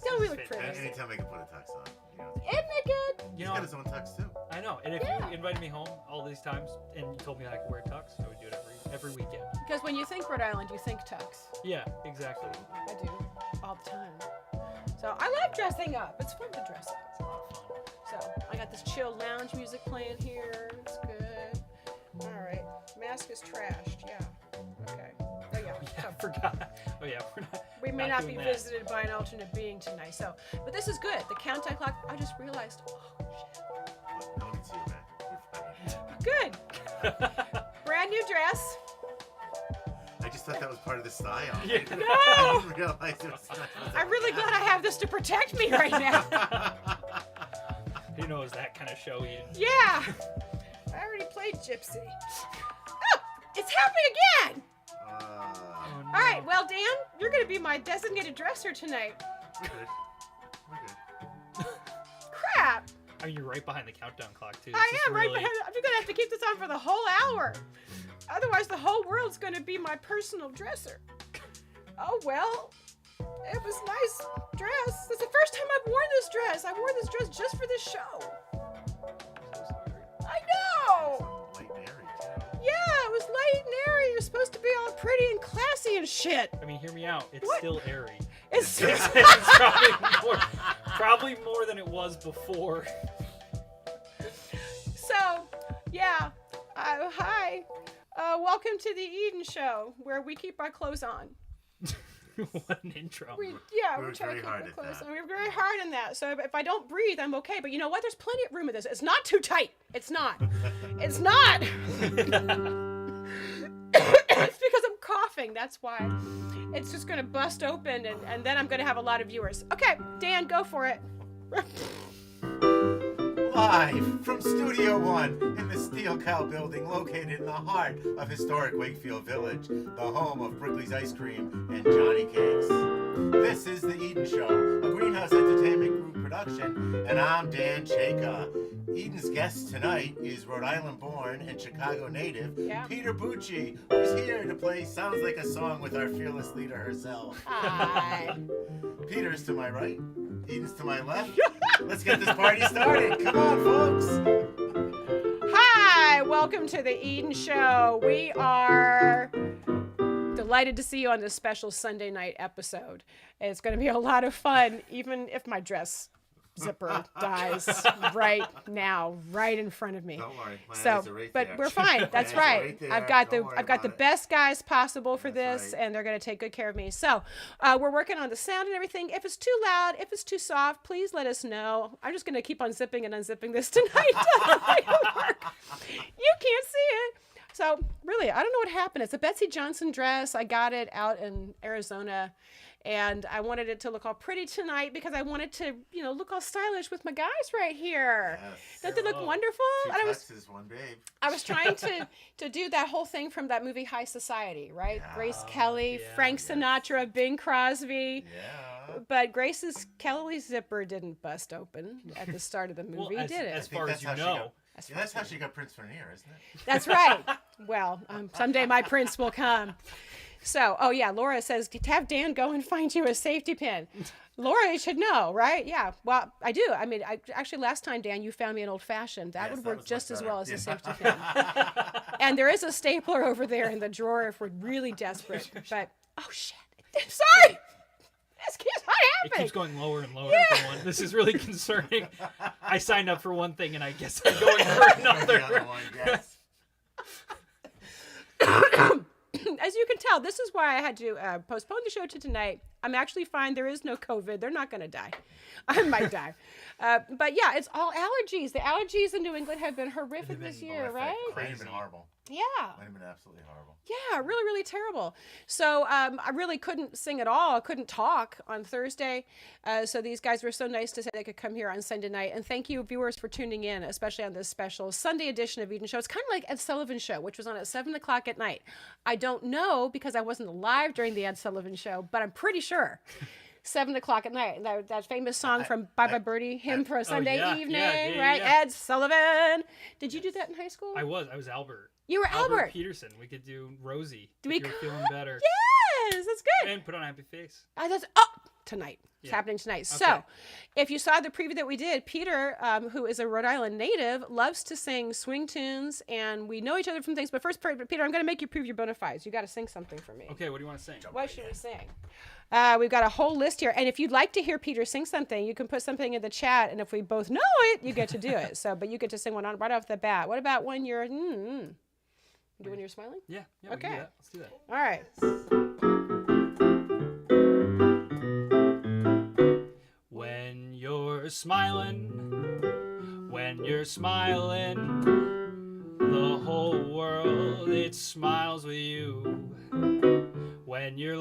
Don't we look pretty? Anytime I can put a tux on. Isn't it good? He's got his own tux too. I know. And if you invited me home all these times and you told me I could wear a tux, I would do it every weekend. Because when you think Rhode Island, you think tux. Yeah, exactly. I do. All the time. So I like dressing up. It's fun to dress up. It's a lot of fun. So I got this chill lounge music playing here. It's good. All right. Mask is trashed. Yeah. Okay. Oh yeah. I forgot. Oh yeah, we may not be visited by an alternate being tonight. So, but this is good. The countdown clock. I just realized. Oh shit. No one can see you, man. Good. Brand new dress. I just thought that was part of the style. Yeah. No. I didn't realize it was. I'm really glad I have this to protect me right now. Who knows that kind of show you? Yeah. I already played Gypsy. Oh, it's happening again. Oh, no. All right, well, Dan, you're going to be my designated dresser tonight. We're good. Crap. I mean, you're right behind the countdown clock, too. I am right behind. I'm going to have to keep this on for the whole hour. Otherwise, the whole world's going to be my personal dresser. Oh, well, it was a nice dress. It's the first time I've worn this dress. I wore this dress just for this show. So sorry. I know. Light and airy, too. Yeah, it was light and airy. It was supposed to be all pretty and classy and shit. I mean, hear me out. It's What? still airy. It's It's probably more than it was before. So, yeah. Hi. Welcome to the Eden Show, where we keep our clothes on. What an intro. We worked try to very keep hard our at clothes that. on. We're very hard in that. So if I don't breathe, I'm okay. But you know what? There's plenty of room in this. It's not too tight. It's not. It's not. It's because I'm coughing. That's why. It's just going to bust open, and then I'm going to have a lot of viewers. Okay, Dan, go for it. Live from Studio One in the Steel Cow building located in the heart of historic Wakefield Village, the home of Brickley's Ice Cream and Johnny Cakes. This is The Eden Show, a Greenhouse Entertainment Group production, and I'm Dan Chayka. Eden's guest tonight is Rhode Island born and Chicago native, Peter Bucci, who's here to play Sounds Like a Song with our fearless leader herself. Hi. Peter's to my right, Eden's to my left. Let's get this party started. Come on, folks. Hi, welcome to the Eden Show. We are delighted to see you on this special Sunday night episode. It's going to be a lot of fun, even if my dress zipper dies right now, right in front of me. Don't worry, my So, eyes are right but there. we're fine. That's My eyes are right. right there. I've got Don't worry the about it. best guys possible for That's this, right. and they're going to take good care of me. So, we're working on the sound and everything. If it's too loud, if it's too soft, please let us know. I'm just going to keep on zipping and unzipping this tonight. It'll work. You can't see it. So, really, I don't know what happened. It's a Betsy Johnson dress. I got it out in Arizona. And I wanted it to look all pretty tonight because I wanted to, look all stylish with my guys right here. Yes. Don't they look wonderful? Two And Texas, one babe. I was trying to do that whole thing from that movie High Society, right? Yeah. Grace Kelly, Yeah. Frank Sinatra, Bing Crosby. Yeah. But Kelly's zipper didn't bust open at the start of the movie, Well, did it? as far as that's you how she know. got- Yeah, that's how she got Prince Vernier, isn't it? That's right. Well, someday my prince will come. So, Laura says, have Dan go and find you a safety pin. Laura, you should know, right? Yeah, well, I do. I mean, actually, last time, Dan, you found me an old-fashioned. That would work was just much as better. well as a Yeah. safety pin. And there is a stapler over there in the drawer if we're really desperate. But, oh, shit. Sorry. This keeps on It happening. keeps going lower and lower for one. This is really concerning. I signed up for one thing, and I guess I'm going for The other another. one, yes. As you can tell, this is why I had to postpone the show to tonight. I'm actually fine. There is no COVID. They're not going to die. I might die. But yeah, it's all allergies. The allergies in New England have been horrific this year, right? Might have been horrible. Yeah. Might have been absolutely horrible. Yeah, really, really terrible. So I really couldn't sing at all. I couldn't talk on Thursday. So these guys were so nice to say they could come here on Sunday night. And thank you, viewers, for tuning in, especially on this special Sunday edition of Eden Show. It's kind of like Ed Sullivan Show, which was on at 7 o'clock at night. I don't know because I wasn't alive during the Ed Sullivan Show, but I'm pretty sure. 7 o'clock at night. That famous song from Bye Bye Birdie, hymn for a Sunday evening, right? Yeah. Ed Sullivan. Did you do that in high school? I was Albert. You were Albert. Peterson. We could do Rosie. Do we if you were feeling better. Yes, that's good. And put on a happy face. tonight. It's Yeah. happening tonight. Okay. So if you saw the preview that we did, Peter, who is a Rhode Island native, loves to sing swing tunes, and we know each other from things. But first, Peter, I'm going to make you prove your bona fides. You got to sing something for me. Okay, what do you want to sing? What should we sing? We've got a whole list here, and if you'd like to hear Peter sing something, you can put something in the chat, and if we both know it, you get to do it. So, but you get to sing one right off the bat. What about when you're? Do when you're smiling? Yeah, we can do Okay. that. Let's do that. All right. When you're smiling, the whole world, it smiles with you. When you're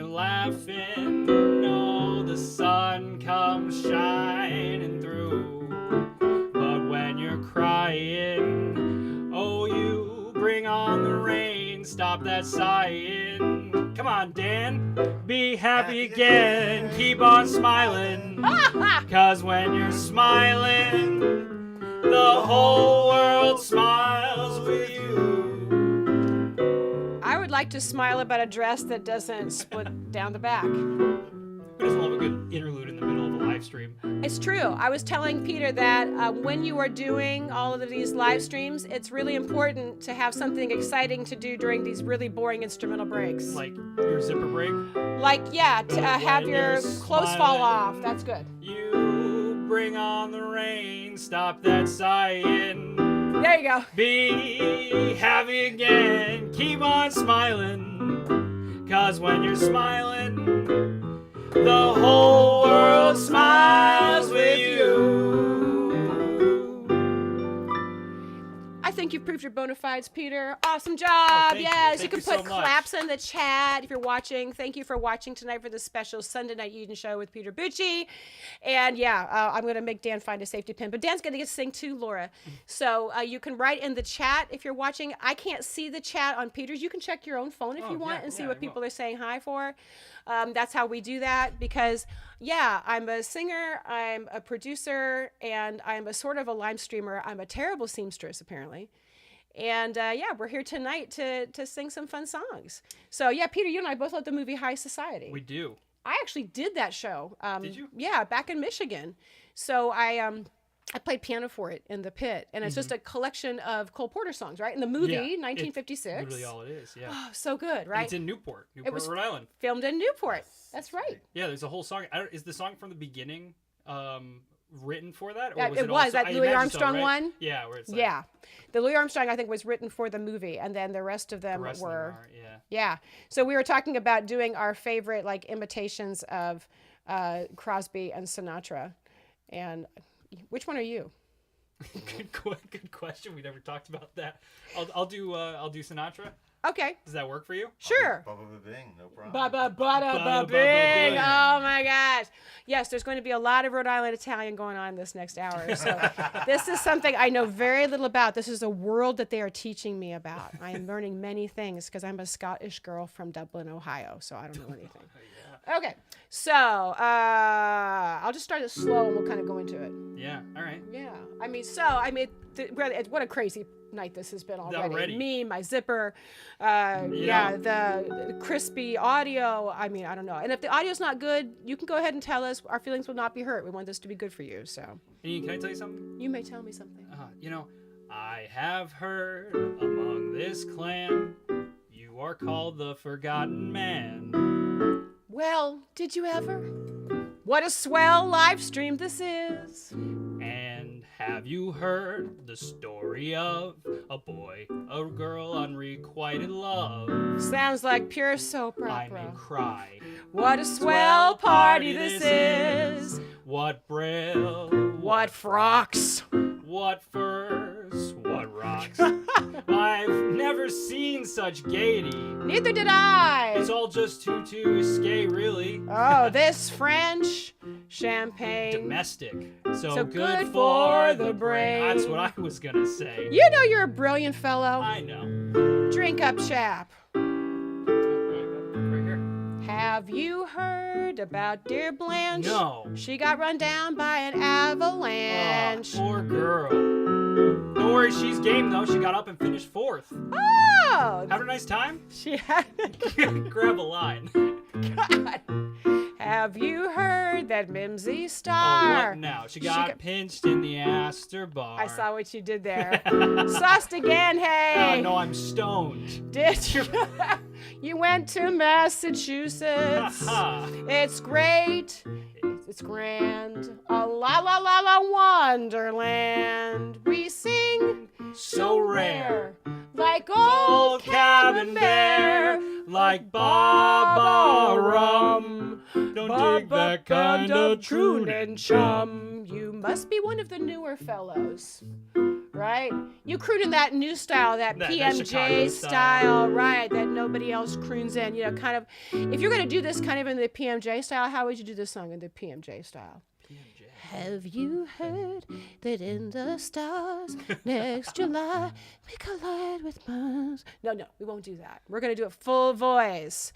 laughing, oh, the sun comes shining through. But when you're crying, oh, you bring on the rain, stop that sighing. Come on, Dan, be happy again, keep on smiling. 'Cause when you're smiling, the whole world smiles with you. I would like to smile about a dress that doesn't split down the back. Who doesn't love a good interlude in the middle of a live stream? It's true. I was telling Peter that when you are doing all of these live streams, it's really important to have something exciting to do during these really boring instrumental breaks. Like your zipper break? Like, yeah, to have When your you're clothes fall smiling, off. That's good. You bring on the rain, stop that sighing. There you go. Be happy again, keep on smiling. 'Cause when you're smiling, the whole world smiles with you. I think you've proved your bona fides, Peter. Awesome job. thank you. Yes, Thank can you so put much. claps in the chat if you're watching. Thank you for watching tonight for the special Sunday Night Eden show with Peter Bucci. And yeah, I'm going to make Dan find a safety pin. But Dan's going to get to sing too, Laura. So you can write in the chat if you're watching. I can't see the chat on Peter's. You can check your own phone if you want yeah, and see yeah, what I people will. are saying hi for. That's how we do that because, yeah, I'm a singer, I'm a producer, and I'm a sort of a live streamer. I'm a terrible seamstress, apparently. And yeah, we're here tonight to sing some fun songs. So yeah, Peter, you and I both love the movie High Society. We do. I actually did that show. Did you? Yeah, back in Michigan. So I played piano for it in the pit, and it's just a collection of Cole Porter songs, right? In the movie, Yeah, it's 1956. Literally all it is, yeah. Oh, so good, And right? it's in Newport, was- Rhode Island. Filmed in Newport. That's right. Yeah, there's a whole song. Is the song from the beginning written for that? Or Yeah, was it was, that I Louis imagine Armstrong right? one? Yeah, where it's like, Yeah, the Louis Armstrong I think was written for the movie, and then the rest of them the rest of them were. are, yeah. Yeah. So we were talking about doing our favorite like imitations of Crosby and Sinatra, and which one are you? Good question. We never talked about that. I'll do Sinatra. Okay, Does that work for you? Sure. Bubba bing, no problem. Bada bada Bada bing. bing. Oh my gosh. Yes, there's going to be a lot of Rhode Island Italian going on this next hour. So this is something I know very little about. This is a world that they are teaching me about. I am learning many things because I'm a Scottish girl from Dublin, Ohio. So I don't know anything. Okay, so I'll just start it slow and we'll kind of go into it. Yeah. All right. Yeah, what a crazy night this has been already. Me, my zipper, the crispy audio. I mean, I don't know. And if the audio's not good, you can go ahead and tell us. Our feelings will not be hurt. We want this to be good for you. So Can I tell you something? you may tell me something. I have heard among this clan, you are called the Forgotten Man. Well, did you ever? What a swell live stream this is. And have you heard the story of a boy, a girl, unrequited love? Sounds like pure soap I opera. may cry. What a swell party this is. What brill, What frocks. what furs, what rocks. I've never seen such gaiety. Neither did I. It's all just too risque, really. Oh, this French champagne. Domestic. So, So good for the brain. That's what I was gonna say. You know you're a brilliant fellow. I know. Drink up, chap. Right here. Have you heard about dear Blanche? No. She got run down by an avalanche. Poor girl. Don't worry, she's game though. She got up and finished fourth. Oh! Have a nice time. She had. Grab a line. God. Have you heard that Mimsy Oh, Star? what now? She got pinched in the Astor bar. I saw what you did there. Sauced again, hey. No, I'm stoned. Did you? You went to Massachusetts. It's great. It's grand. A la la la la wonderland. We sing So rare. like old cabin bear. Like Baba Rum. Don't dig that kind of crooning chum. You must be one of the newer fellows, right? You croon in that new style, that PMJ Chicago style, right? That nobody else croons in. You know, kind of. If you're gonna do this kind of in the PMJ style, how would you do this song in the PMJ style? Have you heard that in the stars next July we collide with Mars? No, we won't do that. We're going to do it full voice.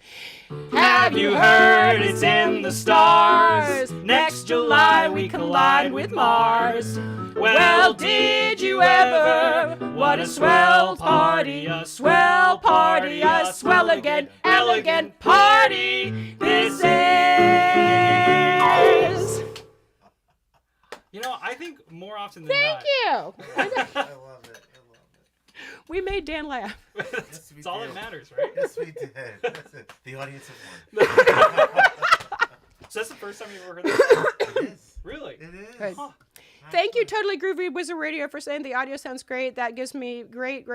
Have you heard it's in the stars? Next July we collide with Mars. Well, did you ever? What a swell party, a swell party, a swell again, elegant party this is. You know, I think more often than Thank not. you. I love it. I love it. We made Dan laugh. Yes, we It's all did. that matters, right? Yes, we did. That's it. The audience of one. So that's the first time you've ever heard that? It is. Really? It is. Right. Huh. Thank you, Totally Groovy Wizard Radio, for saying the audio sounds great. That gives me great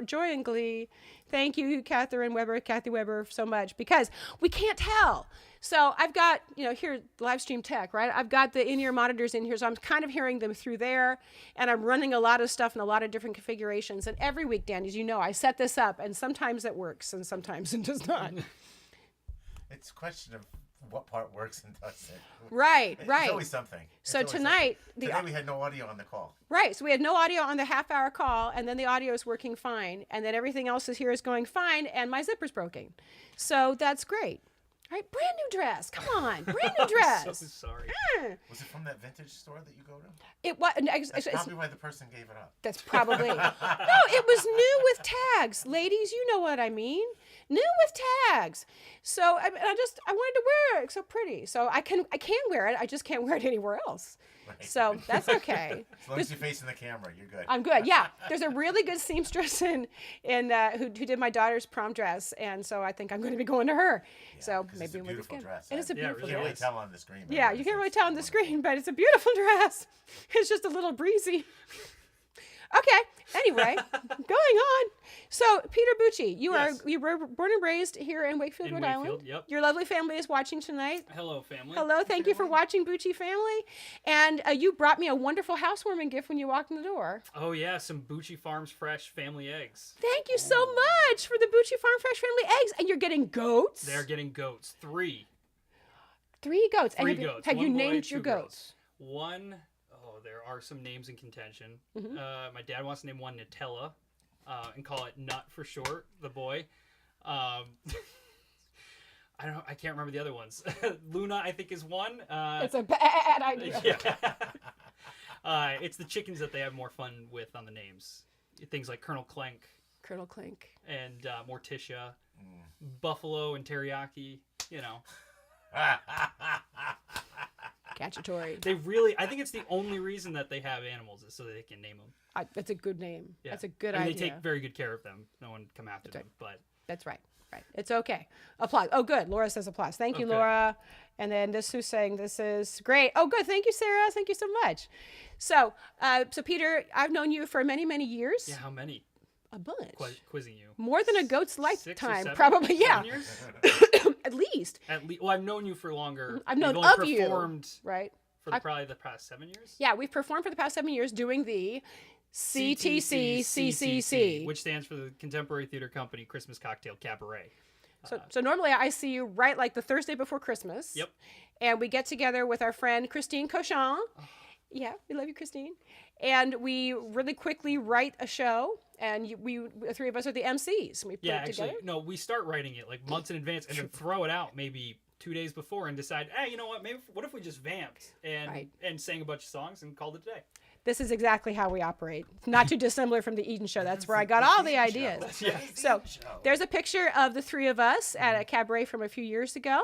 joy and glee. Thank you, Kathy Weber, so much, because we can't tell. So I've got, here, live stream tech, right? I've got the in-ear monitors in here, so I'm kind of hearing them through there, and I'm running a lot of stuff in a lot of different configurations. And every week, Dan, as you know, I set this up, and sometimes it works, and sometimes it does not. It's a question of what part works and doesn't. Right. It's always something. So tonight, today we had no audio on the call. Right, so we had no audio on the half-hour call, and then the audio is working fine, and then everything else is going fine, and my zipper's broken. So that's great. All right, brand new dress. Come on, brand new dress. I'm so sorry. Was it from that vintage store that you go to? It was. That's probably why the person gave it up. That's probably. No, it was new with tags, ladies. You know what I mean. New with tags. So I wanted to wear it. It's so pretty. So I can wear it. I just can't wear it anywhere else. Right. So that's okay. As long as you're facing the camera, you're good. I'm good. Yeah, there's a really good seamstress who did my daughter's prom dress, and so I think I'm going to be going to her. Yeah, so 'cause maybe it's a we'll beautiful get dress. It is a Yeah, beautiful really You can't really dress. tell on the screen. but Yeah, you can't really tell on the screen, but it's a beautiful dress. It's just a little breezy. Okay. Anyway, going on. So, Peter Bucci, you were born and raised here in Wakefield, Rhode Island. Yep. Your lovely family is watching tonight. Hello, family. Hello, thank you for watching, Bucci family. And you brought me a wonderful housewarming gift when you walked in the door. Oh, yeah, some Bucci Farms fresh family eggs. Thank you so much for the Bucci Farm Fresh Family eggs. And you're getting goats? They're getting goats. 3. 3 goats. Three and goats. Have you One boy, named 2 your girls. goats? One, there are some names in contention. Mm-hmm. My dad wants to name one Nutella and call it Nut for short, the boy. I can't remember the other ones. Luna, I think, is one. It's a bad idea. Yeah. It's the chickens that they have more fun with on the names. Things like Colonel Clank Colonel Clink. and Morticia, Buffalo and Teriyaki, Cacciatore. I think it's the only reason that they have animals is so that they can name them. That's a good name. Yeah. That's a good I mean, idea. they take very good care of them. No one come after them, but That's right. Right. It's okay. Applause. Oh, good. Laura says applause. Thank you, Okay. Laura. And then this who's saying this is great. Oh, good. Thank you, Sarah. Thank you so much. So, Peter, I've known you for many, many years. yeah, how many? A bunch. Quizzing you. More than a goat's 6 or lifetime, 7? probably. 7 Yeah. years? At least. Well, I've known you for longer. I've known You've only of you. performed Right. for probably the past 7 years. Yeah, we've performed for the past 7 years doing the CTC CCC. which stands for the Contemporary Theater Company Christmas Cocktail Cabaret. So normally I see you right like the Thursday before Christmas. Yep. And we get together with our friend Christine Cochon. Yeah, we love you, Christine. And we really quickly write a show, and the 3 of us are the MCs. We put Yeah, it actually, together. no, we start writing it like months in advance and then throw it out maybe 2 days before and decide, hey, you know what? Maybe what if we just vamped and Right. and sang a bunch of songs and called it a day? This is exactly how we operate. Not too dissimilar from the Eden Show. That's where I got all the ideas. So there's a picture of the three of us at a cabaret from a few years ago.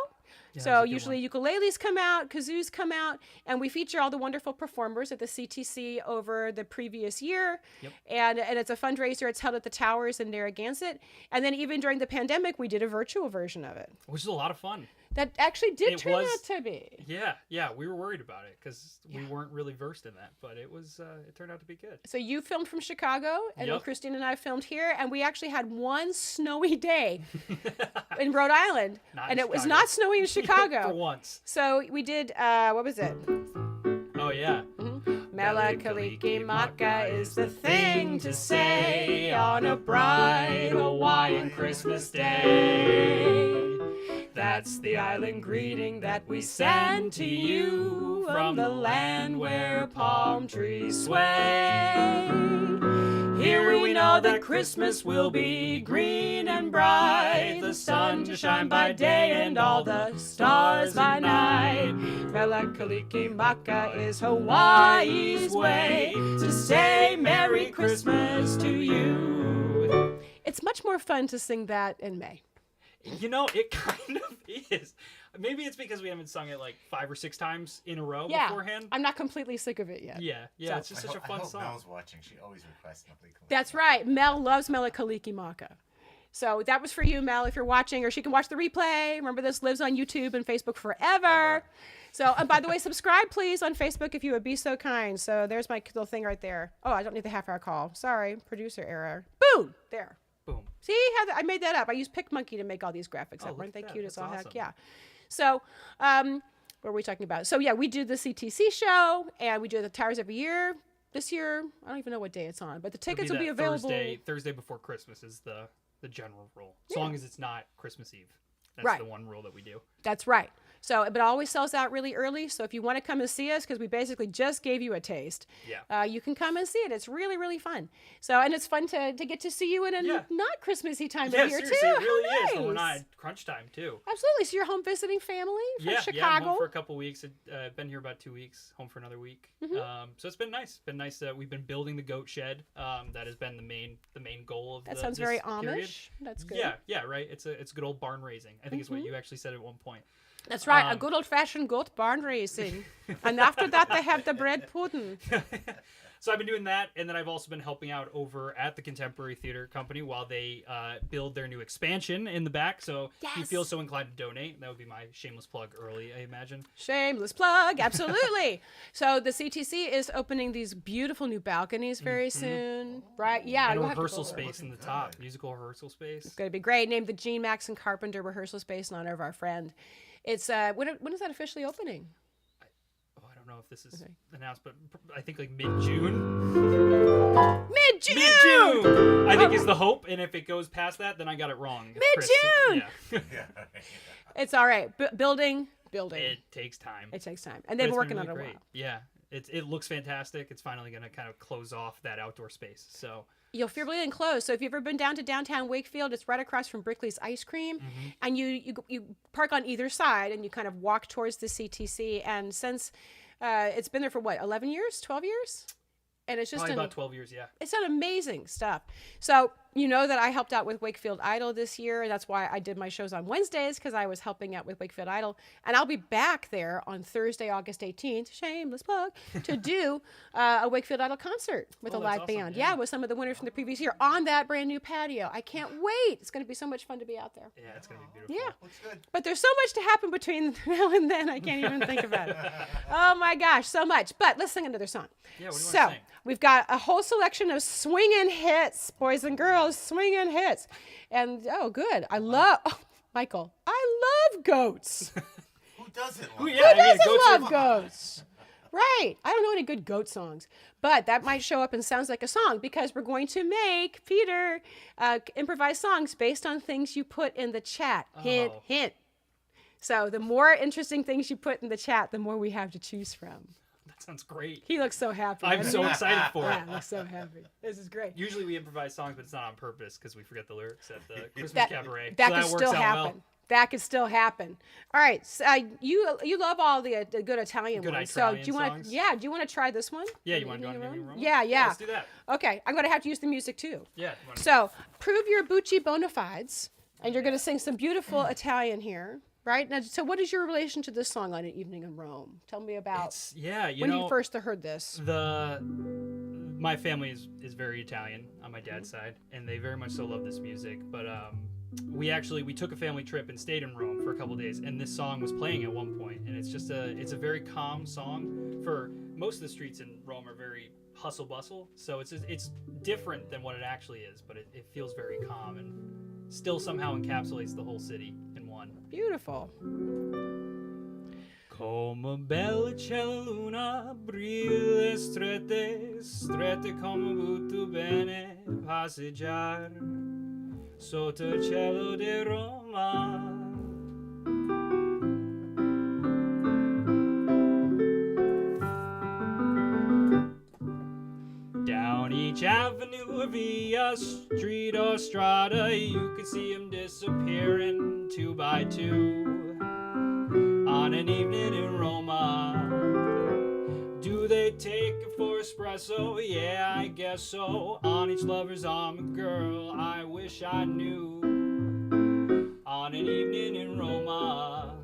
So usually ukuleles come out, kazoos come out, and we feature all the wonderful performers at the CTC over the previous year. Yep. And it's a fundraiser. It's held at the Towers in Narragansett. And then even during the pandemic, we did a virtual version of it. Which is a lot of fun. That actually did It turn was- out to be. Yeah, we were worried about it because we weren't really versed in that, but it was it turned out to be good. So you filmed from Chicago, and then Yep. Christine and I filmed here, and we actually had one snowy day in Rhode Island, Not and in it was Chicago. not snowy in Chicago. For once. So we did, what was it? Oh yeah. Melakaliki Maka is the thing to say on a bright Hawaiian Christmas day. That's the island greeting that we send to you from the land where palm trees sway. Here we know that Christmas will be green and bright, the sun to shine by day and all the stars by night. Melakaliki Maka is Hawaii's way to say Merry Christmas to you. It's much more fun to sing that in May. You know, it kind of is. Maybe it's because we haven't sung it like 5 or 6 times in a row beforehand. I'm not completely sick of it yet. Yeah, So- it's just such a I fun hope song. Mel's watching. She always requests Melakaliki. That's right. Mel loves Melakaliki Maka. So that was for you, Mel, if you're watching, or she can watch the replay. Remember, this lives on YouTube and Facebook forever. So, and by the way, subscribe, please, on Facebook if you would be so kind. So there's my little thing right there. Oh, I don't need the half-hour call. Sorry, producer error. Boom! There. Boom. See how I made that up. I used PicMonkey to make all these graphics Oh, up. Aren't they look at cute that. as all That's heck? awesome. Yeah. So, what were we talking about? So, yeah, we do the CTC show, and we do the Towers every year. This year, I don't even know what day it's on, but the tickets will be that available. Thursday before Christmas is the general rule. As long as it's not Christmas Eve. That's Right. the one rule that we do. That's right. So, but it always sells out really early. So if you want to come and see us, because we basically just gave you a taste, Yeah. you can come and see it. It's really, really fun. So, and it's fun to get to see you in a Yeah. not Christmassy time Yeah, of year seriously, too. it really How is. When we're nice. not at crunch time too. Absolutely. So you're home visiting family from Yeah, Chicago. I'm home for a couple weeks. Been here about 2 weeks. Home for another week. Mm-hmm. So it's been nice. Been nice. We've been building the goat shed. That has been the main goal of That the, sounds this very period. Amish. That's good. Yeah, right. It's a good old barn raising. I think is what you actually said at one point. That's right. A good old fashioned goat barn racing. And after that, they have the bread pudding. So I've been doing that, and then I've also been helping out over at the Contemporary Theater Company while they build their new expansion in the back. So if you Yes. feel so inclined to donate, that would be my shameless plug early, I imagine. Shameless plug, absolutely. So the CTC is opening these beautiful new balconies very soon, right? Yeah, And a we'll have to rehearsal go over. space in the top, musical rehearsal space. It's going to be great. Named the Gene Maxon Carpenter Rehearsal Space in honor of our friend. It's when is that officially opening? Oh, I don't know if this is Okay. announced, but I think like mid-June. Mid-June. Mid-June, I think is the hope, and if it goes past that, then I got it wrong. Chris. Mid-June! Yeah. Yeah. It's all right. Building. It takes time. It takes time, and But they've it's been working been on really it a great. while. Yeah, it looks fantastic. It's finally going to kind of close off that outdoor space. So You'll feel really enclosed. So if you've ever been down to downtown Wakefield, it's right across from Brickley's Ice Cream, and you park on either side, and you kind of walk towards the CTC. And since it's been there for what, 11 years, 12 years, and it's just probably about 12 years, yeah. it's done amazing stuff. So you know that I helped out with Wakefield Idol this year, and that's why I did my shows on Wednesdays, because I was helping out with Wakefield Idol. And I'll be back there on Thursday, August 18th, shameless plug, to do a Wakefield Idol concert with a Oh, live that's awesome, band. yeah. Yeah, with some of the winners from the previous year on that brand new patio. I can't wait. It's going to be so much fun to be out there. Yeah, it's going to be beautiful. Yeah. Looks good. But there's so much to happen between now and then, I can't even think about it. Oh my gosh, so much. But let's sing another song. Yeah, what do you So want to sing? we've got a whole selection of swinging hits, boys and girls, swinging hits. And oh, good. Michael, I love goats. Who doesn't? Who- Love yeah, Who I mean, doesn't goats are love goats? Right. I don't know any good goat songs, but that might show up and sounds like a song, because we're going to make, Peter, improvise songs based on things you put in the chat. Hint, Oh. hint. So the more interesting things you put in the chat, the more we have to choose from. That sounds great. He looks so happy. I'm doesn't so he? excited for it. Yeah, he looks so happy. This is great. Usually we improvise songs, but it's not on purpose because we forget the lyrics at the Christmas That, cabaret. that so could that works still out happen. well. That could still happen. All right, so, you love all the good Italian Good ones. Italian so do you want songs? to? Yeah, do you want to try this one? Yeah, you want to go on Maybe Wrong? Yeah. Let's do that. Okay, I'm gonna have to use the music too. Yeah. So prove your Bucci bona fides, and you're gonna sing some beautiful Italian here, right? Now, so what is your relation to this song on An Evening in Rome? Tell me about when you first heard this. My family is very Italian on my dad's side, and they very much so love this music. But we took a family trip and stayed in Rome for a couple of days, and this song was playing at one point, and it's a very calm song. For most of the streets in Rome are very hustle bustle, so it's different than what it actually is, but it feels very calm and still somehow encapsulates the whole city in one. Beautiful. Come bella c'è la luna, brille strette, strette come butto bene passeggiar sotto il cielo di Roma. Down each avenue or via, street or strada, you can see them disappearing two by two. On an evening in Roma, do they take it for espresso? Yeah, I guess so. On each lover's arm, a girl I wish I knew. On an evening in Roma,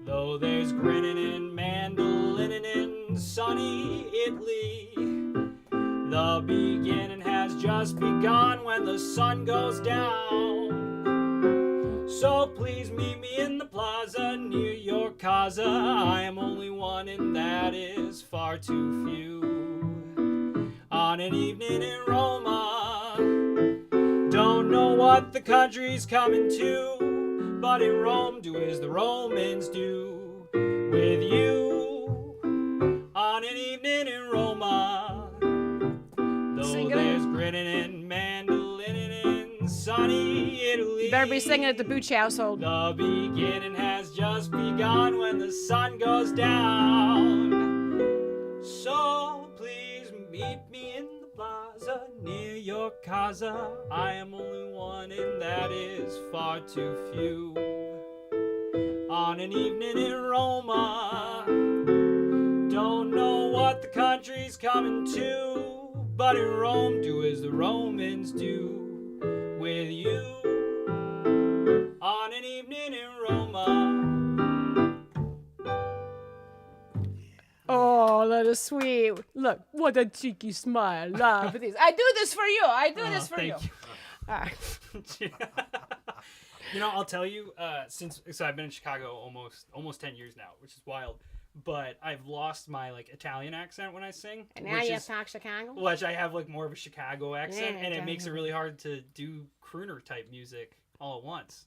though there's grinning and mandolining in sunny Italy, the beginning has just begun when the sun goes down. So please meet me in the plaza near your casa. I am only one and that is far too few. On an evening in Roma, don't know what the country's coming to, but in Rome do as the Romans do with you. On an evening in Roma, though there's grinning and mandolining in sunny Italy, You better be singing at the Bucci household. the beginning has just begun when the sun goes down. So please meet me in the plaza near your casa. I am only one and that is far too few. On an evening in Roma, don't know what the country's coming to, but in Rome do as the Romans do with you. On an evening in Roma. Oh, that is sweet. Look, what a cheeky smile. Love this. I do this for you. I do this for you. Thank you. All right. You know, I'll tell you, so I've been in Chicago almost 10 years now, which is wild. But I've lost my Italian accent when I sing. And now you talk Chicago? Which I have more of a Chicago accent, Yeah, and it makes it definitely. really hard to do crooner type music all at once.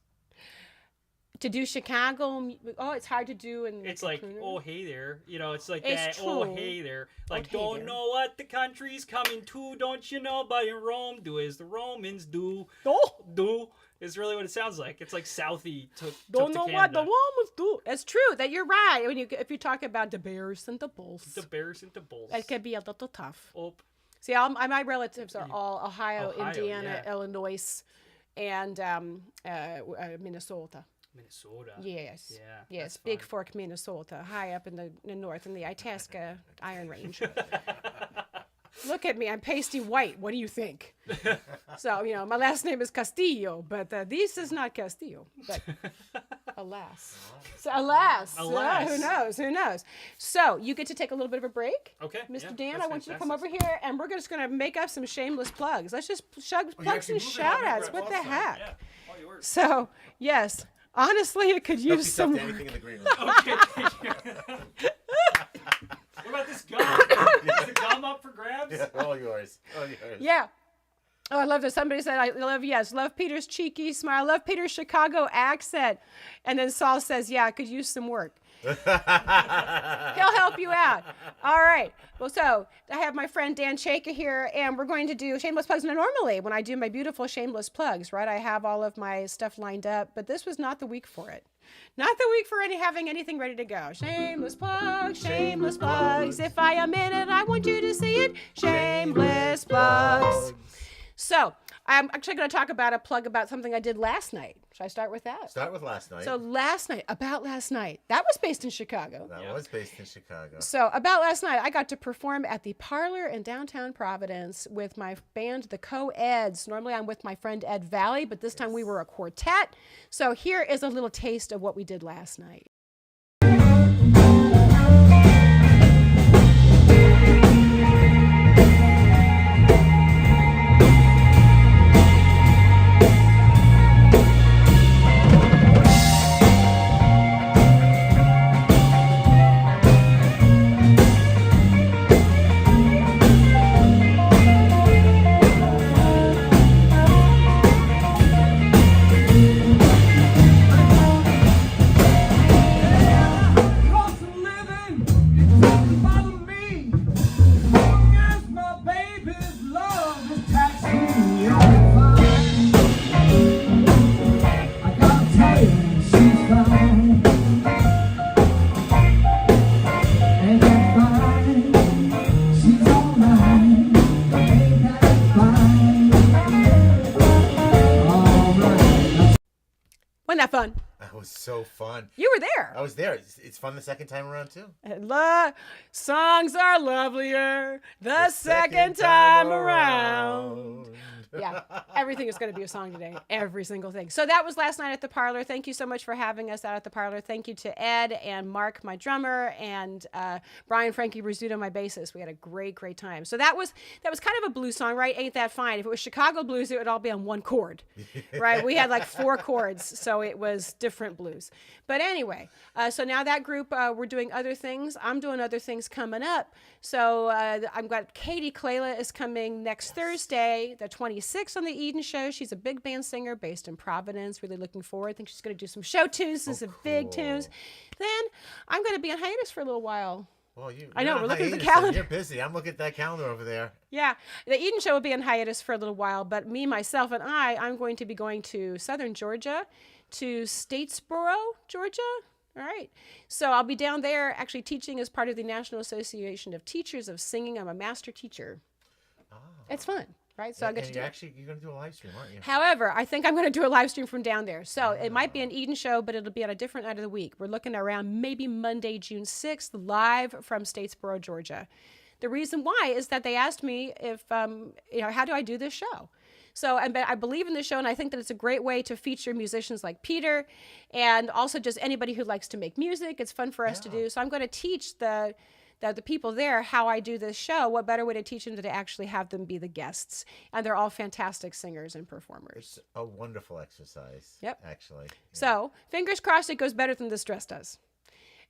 To do Chicago, it's hard to do in It's a like, crooner. oh hey there, it's like It's that. true. Oh hey there, hey don't there. know what the country's coming to, don't you know? But in Rome, do as the Romans do. Oh, Do is really what it sounds like. It's like Southie took don't to know Canada. what the Romans do. It's true that you're right. If you talk about the bears and the bulls, The bears and the bulls. it can be a little tough. Oh, See, my relatives are all Ohio, Indiana, yeah. Illinois, and Minnesota. Minnesota. Yes. Yeah, Yes, that's Big fun. Fork, Minnesota, high up in the north in the Itasca Iron Range. Look at me, I'm pasty white. What do you think? So, my last name is Castillo, but this is not Castillo. But alas. So, alas. Who knows? So, you get to take a little bit of a break. Okay. Mr. yeah, Dan, that's I want you to come fantastic. over here, and we're just going to make up some shameless plugs. Let's just plug actually some moved it. I'll shout-outs. grab What the also. heck? Yeah, all yours. So, yes, honestly, it could Don't be use some... stuffed anything in the green room. Okay, thank you. What about this gum? Is the gum up for grabs? Yeah, all yours. All yours. Yeah. Oh, I love this. Somebody said, love Peter's cheeky smile. Love Peter's Chicago accent. And then Saul says, yeah, I could use some work. He'll help you out. All right. Well, so I have my friend Dan Chaka here, and we're going to do shameless plugs. Now, normally, when I do my beautiful shameless plugs, right, I have all of my stuff lined up, but this was not the week for it. Not the week for having anything ready to go. Shameless plugs, shameless plugs. If I am in it, I want you to see it. Shameless plugs. So, I'm actually going to talk about a plug about something I did last night. Should I start with that? Start with last night. So last night, that was based in Chicago. That was based in Chicago. So about last night, I got to perform at the Parlor in downtown Providence with my band, the Co-Eds. Normally I'm with my friend Ed Valley, but this time we were a quartet. So here is a little taste of what we did last night. Wasn't that fun? That was so fun. You were there. I was there. It's fun the second time around, too. Songs are lovelier the second time around. Yeah, everything is going to be a song today. Every single thing. So that was last night at the Parlor. Thank you so much for having us out at the Parlor. Thank you to Ed and Mark, my drummer, and Brian Frankie Rizzuto, my bassist. We had a great, great time. So that was kind of a blues song, right? Ain't That Fine? If it was Chicago blues, it would all be on one chord, right? We had like 4 chords, so it was different blues. But anyway, so now that group, we're doing other things. I'm doing other things coming up. So I've got Katie Clayla is coming next Thursday, the 26th on the Eden Show. She's a big band singer based in Providence. Really looking forward. I think she's going to do some show tunes and some big tunes. Then I'm going to be on hiatus for a little while. Well, I know, we're looking at the hiatus, calendar. You're busy. I'm looking at that calendar over there. Yeah, the Eden Show will be on hiatus for a little while, but me, myself, and I'm going to be going to southern Georgia, to Statesboro, Georgia. All right. So I'll be down there actually teaching as part of the National Association of Teachers of Singing. I'm a master teacher. Oh. It's fun, right? So I get to do it. You're going to do a live stream, aren't you? However, I think I'm going to do a live stream from down there. So it might be an Eden Show, but it'll be on a different night of the week. We're looking around maybe Monday, June 6th, live from Statesboro, Georgia. The reason why is that they asked me if, how do I do this show? So I believe in the show, and I think that it's a great way to feature musicians like Peter and also just anybody who likes to make music. It's fun for us to do. So I'm going to teach the people there how I do this show. What better way to teach them than to actually have them be the guests? And they're all fantastic singers and performers. It's a wonderful exercise. Yep. Actually. Yeah. So fingers crossed it goes better than this dress does.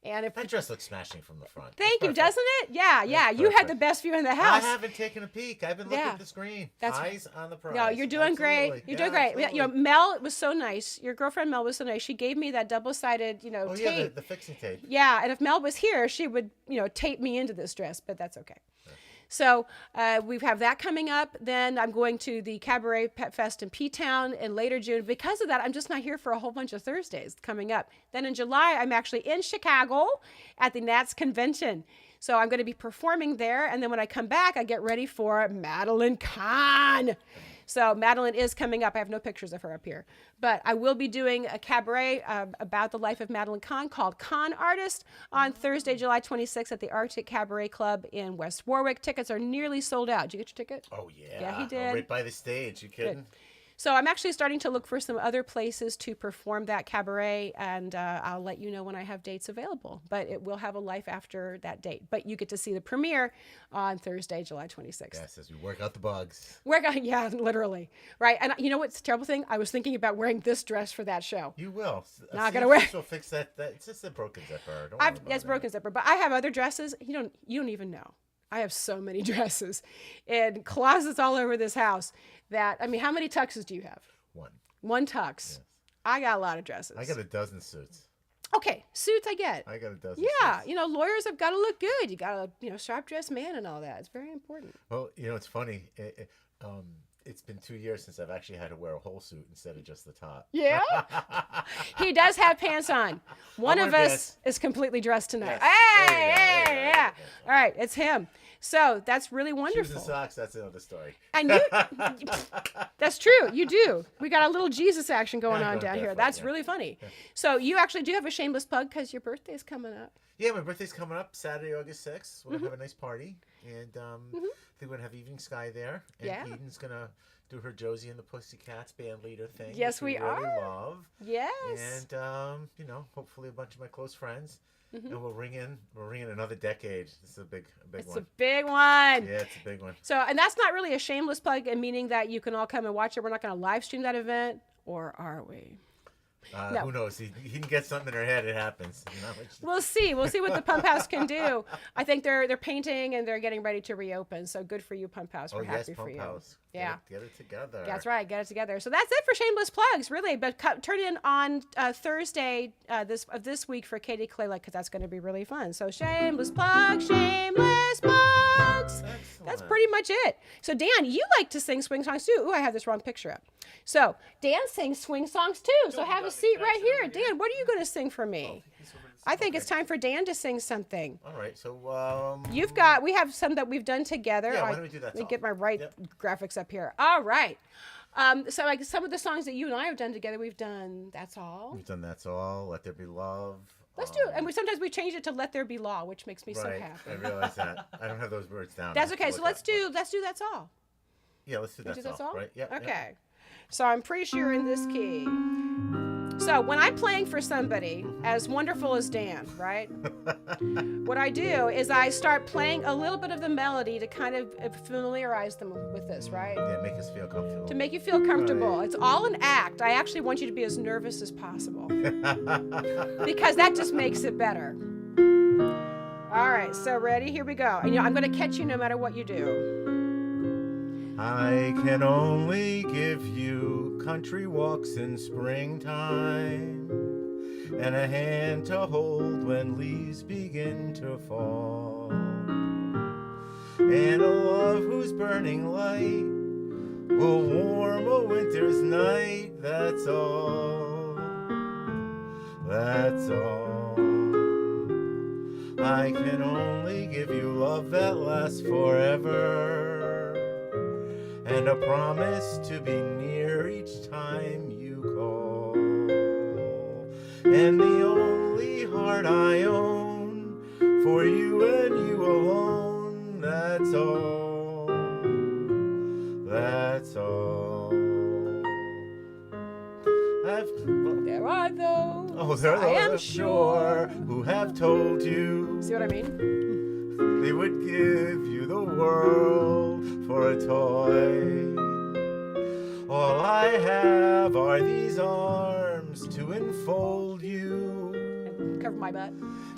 And if that dress looks smashing from the front. Thank you, doesn't it? Yeah, yeah. You had the best view in the house. I haven't taken a peek. I've been looking at the screen. Eyes on the prize. No, you're doing great. You're doing great. Absolutely. You know, Mel was so nice. Your girlfriend Mel was so nice. She gave me that double-sided, tape. Yeah, the fixing tape. Yeah, and if Mel was here, she would, tape me into this dress, but that's okay. So we have that coming up. Then I'm going to the Cabaret Pet Fest in P-Town in later June. Because of that, I'm just not here for a whole bunch of Thursdays coming up. Then in July, I'm actually in Chicago at the Nats Convention. So I'm going to be performing there. And then when I come back, I get ready for Madeline Kahn. So Madeline is coming up. I have no pictures of her up here. But I will be doing a cabaret about the life of Madeline Kahn called Con Artist on Thursday, July 26th at the Arctic Cabaret Club in West Warwick. Tickets are nearly sold out. Did you get your ticket? Oh, yeah. Yeah, he did. Right by the stage. You kidding? Good. So I'm actually starting to look for some other places to perform that cabaret, and I'll let you know when I have dates available. But it will have a life after that date. But you get to see the premiere on Thursday, July 26th. Yes, as we work out the bugs. Yeah, literally. Right. And you know what's the terrible thing? I was thinking about wearing this dress for that show. You will. Not going to wear. We'll fix that. It's just a broken zipper. Don't worry about it's broken zipper. But I have other dresses. You don't even know. I have so many dresses and closets all over this house that, how many tuxes do you have? One tux. Yes. I got a lot of dresses. I got a dozen suits. Okay, suits I get. I got a dozen Yeah, suits. Lawyers have got to look good. You got a sharp dressed man and all that. It's very important. Well, it's funny. It's been 2 years since I've actually had to wear a whole suit instead of just the top. Yeah? He does have pants on. One of us is completely dressed tonight. Yes. Hey, yeah. All right, it's him. So that's really Shoes wonderful. and socks, that's another story. And you, that's true. You do. We got a little Jesus action going Yeah, on going down here. barefoot, That's yeah. really funny. So you actually do have a shameless plug because your birthday's coming up. Yeah, my birthday's coming up Saturday, August 6th. We're Mm-hmm. going to have a nice party. And I think we're going to have Evening Sky there. And Yeah. Eden's going to do her Josie and the Pussycats band leader thing. Yes, which we really are. love. Yes. And, hopefully a bunch of my close friends. And we're ringing another decade. This is a big It's one. a big one. Yeah, it's a big one. So, and that's not really a shameless plug, and meaning that you can all come and watch it. We're not going to live stream that event, or are we? No. Who knows? He can get something in her head. It happens. We'll see. We'll see what the Pump House can do. I think they're painting and they're getting ready to reopen. So good for you, Pump House. We're happy for Pump you. House. Yeah. Get it together. That's right. Get it together. So that's it for shameless plugs, really. But turn in on Thursday this week for Katie Clayla because that's going to be really fun. So shameless plugs, shameless plugs. That's pretty much it. So Dan, you like to sing swing songs too. Ooh, I have this wrong picture up. So Dan sings swing songs too. So have a seat right here. Dan, what are you going to sing for me? I think it's time for Dan to sing something. All right. So We have some that we've done together. Yeah, why don't we do that Let me song? get my right Yep. graphics up here. All right. So like some of the songs that you and I have done together, we've done That's All. we've done That's All. Let There Be Love. Let's do it. And sometimes we change it to Let There Be Law, which makes me so Right. happy. I realize that. I don't have those words down. That's I have okay. to So look let's at do That's All. Yeah, let's do Let's That's do All. Right? Yep. Okay. So I'm pretty sure in this key. So when I'm playing for somebody as wonderful as Dan, right? What I do is I start playing a little bit of the melody to kind of familiarize them with this, right? Yeah, make us feel comfortable. To make you feel comfortable. Right. It's all an act. I actually want you to be as nervous as possible because that just makes it better. All right, so ready? Here we go. And I'm going to catch you no matter what you do. I can only give you country walks in springtime and a hand to hold when leaves begin to fall, and a love whose burning light will warm a winter's night. That's all. That's all. I can only give you love that lasts forever, and a promise to be near each time you call. And the only heart I own for you and you alone. That's all. That's all. There are those, Oh, there I am are sure. who have told you See what I mean? they would give you the world for a toy. All I have are these arms to enfold you, And cover my butt.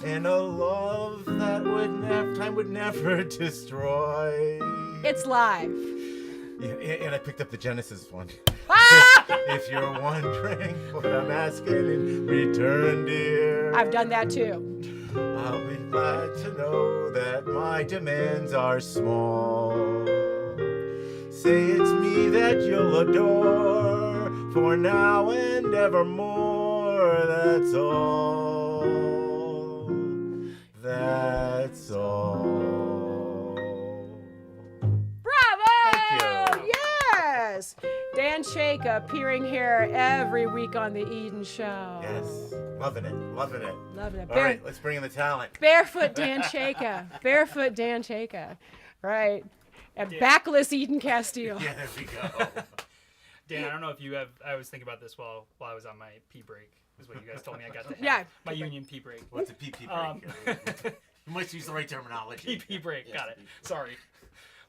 and a love that time would never destroy. It's live. Yeah, and I picked up the Genesis one. Ah! If you're wondering what I'm asking in return, dear, I've done that too. I'll be glad to know that my demands are small. Say it's me that you'll adore for now and evermore. That's all. That's all. Bravo! Thank you. Yes! Dan Chaka appearing here every week on the Eden Show. Yes, loving it, loving it. Loving it. All right, let's bring in the talent. Barefoot Dan Chaka. Barefoot Dan Chaka. Right. And backless Eden Castile. Yeah, there we go. Dan, I don't know if you have. I was thinking about this while I was on my pee break. Is what you guys told me I got to have. Yeah. My union pee break. What's a PP break? You must use the right terminology. PP break. Yes, Got it. PP. Sorry.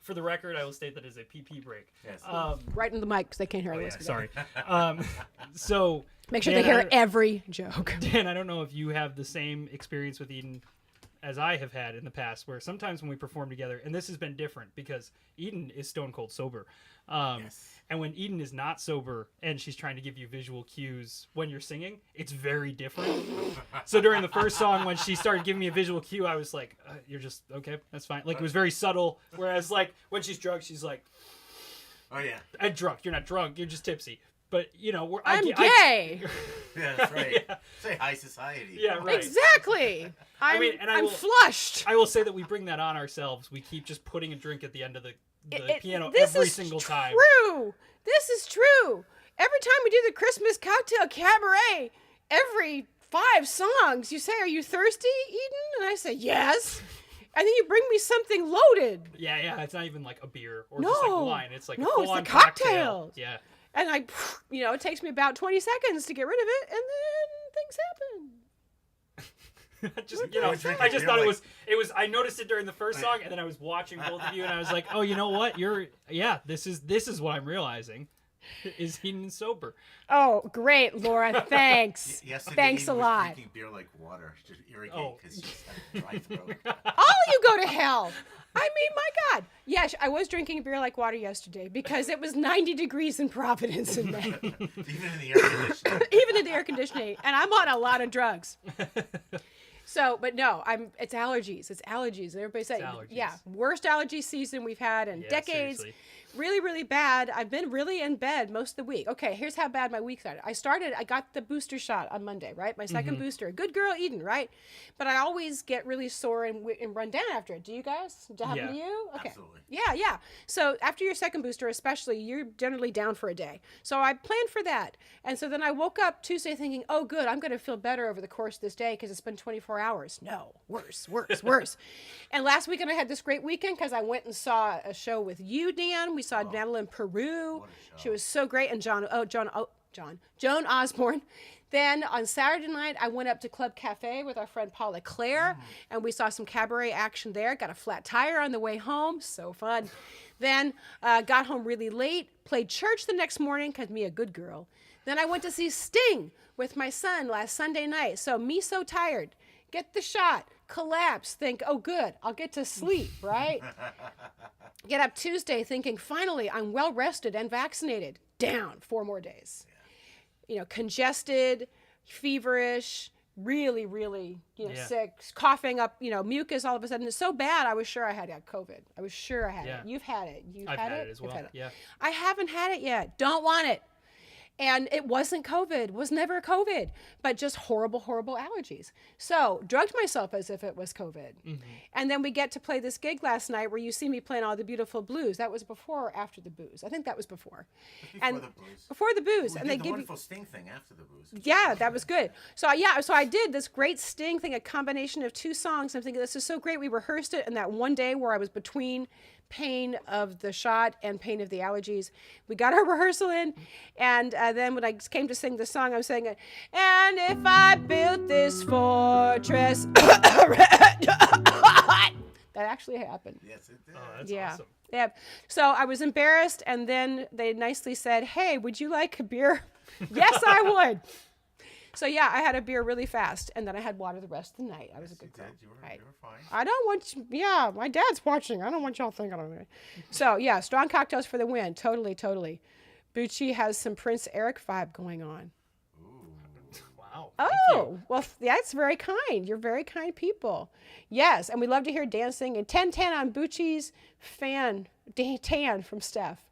For the record, I will state that it is a PP break. Yes. Right in the mic because they can't hear Oh, the yeah, rest of sorry. So Make sure Dan, they hear I don't- every joke. Dan, I don't know if you have the same experience with Eden as I have had in the past, where sometimes when we perform together, and this has been different because Eden is stone cold sober. Yes. And when Eden is not sober and she's trying to give you visual cues when you're singing, it's very different. So during the first song, when she started giving me a visual cue, I was like, you're just, okay, that's fine. Like, it was very subtle. Whereas, like, when she's drunk, she's like, Oh yeah. I'm drunk. You're not drunk. You're just tipsy. But I'm gay. Yeah, that's right. Yeah. Say high society. Yeah, right. Exactly. I'm flushed. I will say that we bring that on ourselves. We keep just putting a drink at the end of the piano this every is single time. True. This is true. Every time we do the Christmas cocktail cabaret, every 5 songs, you say, "Are you thirsty, Eden?" And I say, "Yes." And then you bring me something loaded. Yeah. It's not even like a beer or No. just like wine. It's like a No, full-on it's the cocktail. Yeah. And it takes me about 20 seconds to get rid of it, and then things happen. I just thought it was. I noticed it during the first song, and then I was watching both of you, and I was like, "Oh, you know what? This is what I'm realizing, is Eden sober." Oh, great, Laura. Thanks. Yesterday, Thanks Eden a was lot. drinking beer like water to irrigate Oh. because she's had a dry throat. All you go to hell. I mean, my God. Yes, I was drinking beer like water yesterday because it was 90 degrees in Providence in May. Even in the air conditioning. Even in the air conditioning. And I'm on a lot of drugs. So, but no, it's allergies. It's allergies. Everybody says, allergies. yeah, worst allergy season we've had in decades. Seriously. Really, really bad. I've been really in bed most of the week. Okay, here's how bad my week started. I got the booster shot on Monday, right? My second booster. Good girl, Eden, right? But I always get really sore and run down after it. Do you guys? Does that happen to you? Okay. Absolutely. Yeah. So after your second booster, especially, you're generally down for a day. So I planned for that. And so then I woke up Tuesday thinking, oh, good, I'm going to feel better over the course of this day because it's been 24 hours. No, worse. And last weekend I had this great weekend because I went and saw a show with you, Dan. We saw Madeline Peru. She was so great. And Joan Osborne. Then on Saturday night, I went up to Club Cafe with our friend Paula Claire, and we saw some cabaret action there. Got a flat tire on the way home. So fun. Then got home really late, played church the next morning because me a good girl. Then I went to see Sting with my son last Sunday night. So me so tired. Get the shot, collapse, think, oh, good, I'll get to sleep, right? Get up Tuesday thinking, finally, I'm well rested and vaccinated. Down 4 more days. Congested, feverish, really, really, sick, coughing up, mucus all of a sudden. It's so bad, I was sure I had COVID. I was sure I had it. You've had it. I've had it as well. Yeah. I haven't had it yet. Don't want it. And it wasn't COVID, was never COVID, but just horrible, horrible allergies. So drugged myself as if it was COVID. Mm-hmm. And then we get to play this gig last night where you see me playing all the beautiful blues. That was before or after the booze? I think that was before. Before the booze. And they give wonderful Sting thing after the booze. Yeah, that was good. So I did this great Sting thing, a combination of 2 songs. I'm thinking, this is so great. We rehearsed it, and that one day where I was between pain of the shot and pain of the allergies, we got our rehearsal in, and then when I came to sing the song, I was saying, and if I built this fortress, that actually happened. Yes, it did. Oh, that's awesome. Yeah. So I was embarrassed, and then they nicely said, hey, would you like a beer? Yes, I would. So I had a beer really fast, and then I had water the rest of the night. I was a good girl. You were fine. I don't want you, my dad's watching. I don't want y'all thinking of it. So strong cocktails for the win. Totally. Bucci has some Prince Eric vibe going on. Ooh. Wow. Oh, well, that's very kind. You're very kind people. Yes, and we love to hear dancing. And 10-10 on Bucci's tan from Steph.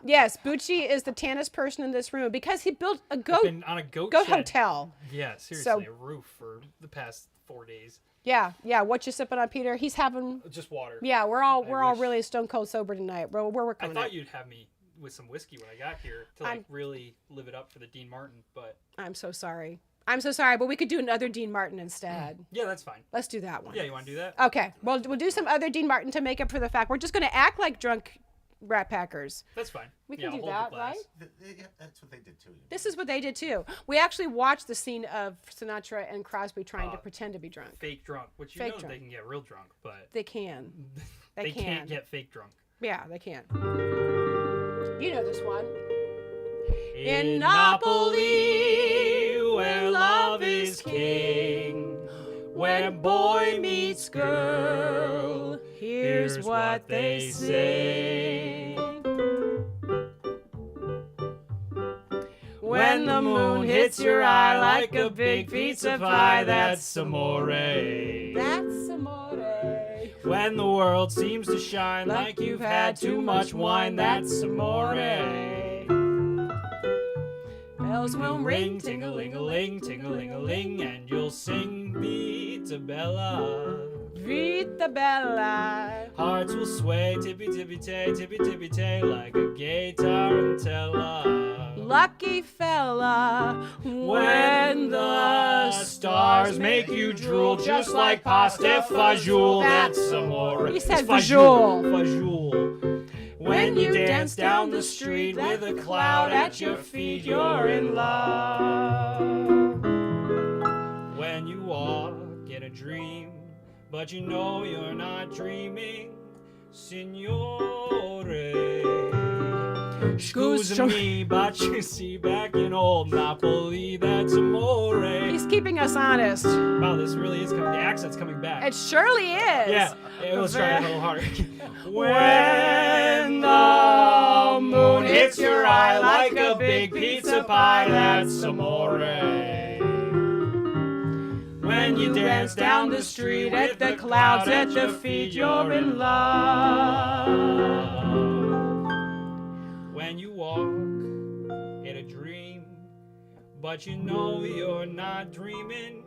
Yes, Bucci is the tannest person in this room because he built a goat hotel. Yeah, seriously, a roof for the past 4 days. Yeah. What you sipping on, Peter? He's having just water. Yeah, we're all really stone cold sober tonight. We're working on it. I thought you'd have me with some whiskey when I got here to really live it up for the Dean Martin, but I'm so sorry, but we could do another Dean Martin instead. Yeah, that's fine. Let's do that one. Yeah, you want to do that? Okay. Well, we'll do some other Dean Martin to make up for the fact we're just going to act like drunk Rat Packers. That's fine. We can do that, right? Yeah, that's what they did too. This is what they did too. We actually watched the scene of Sinatra and Crosby trying to pretend to be drunk. Fake drunk, which fake know drunk. They can get real drunk, but they can. They can't get fake drunk. Yeah, they can. You know this one. In Napoli, where love is king, where boy meets girl, here's what they say. When the moon hits your eye like a big pizza pie, that's amore. That's amore. When the world seems to shine like you've had too much wine, that's amore. bells will ring, ting-a-ling-a-ling, ting-a-ling-a-ling, and you'll sing Vita Bella. Vita Bella. Hearts will sway, tippy-tippy-tay, like a gay tarantella. Lucky fella, When the stars make you drool, just like pasta fajoule, that's amore. He said It's fajoule. fajoule. When you dance down the street with a cloud at your feet, you're in love. When you walk in a dream, but you know you're not dreaming, signore. Scusa me, but you see, back in old Napoli, that's amore. He's keeping us honest. Wow, this really is coming. The accent's coming back. It surely is. Yeah, let's try it a little harder. When the moon hits your eye like a big pizza pie, that's amore. When you dance down the street with the clouds at your feet, you're in love. When you walk in a dream, but you know you're not dreaming,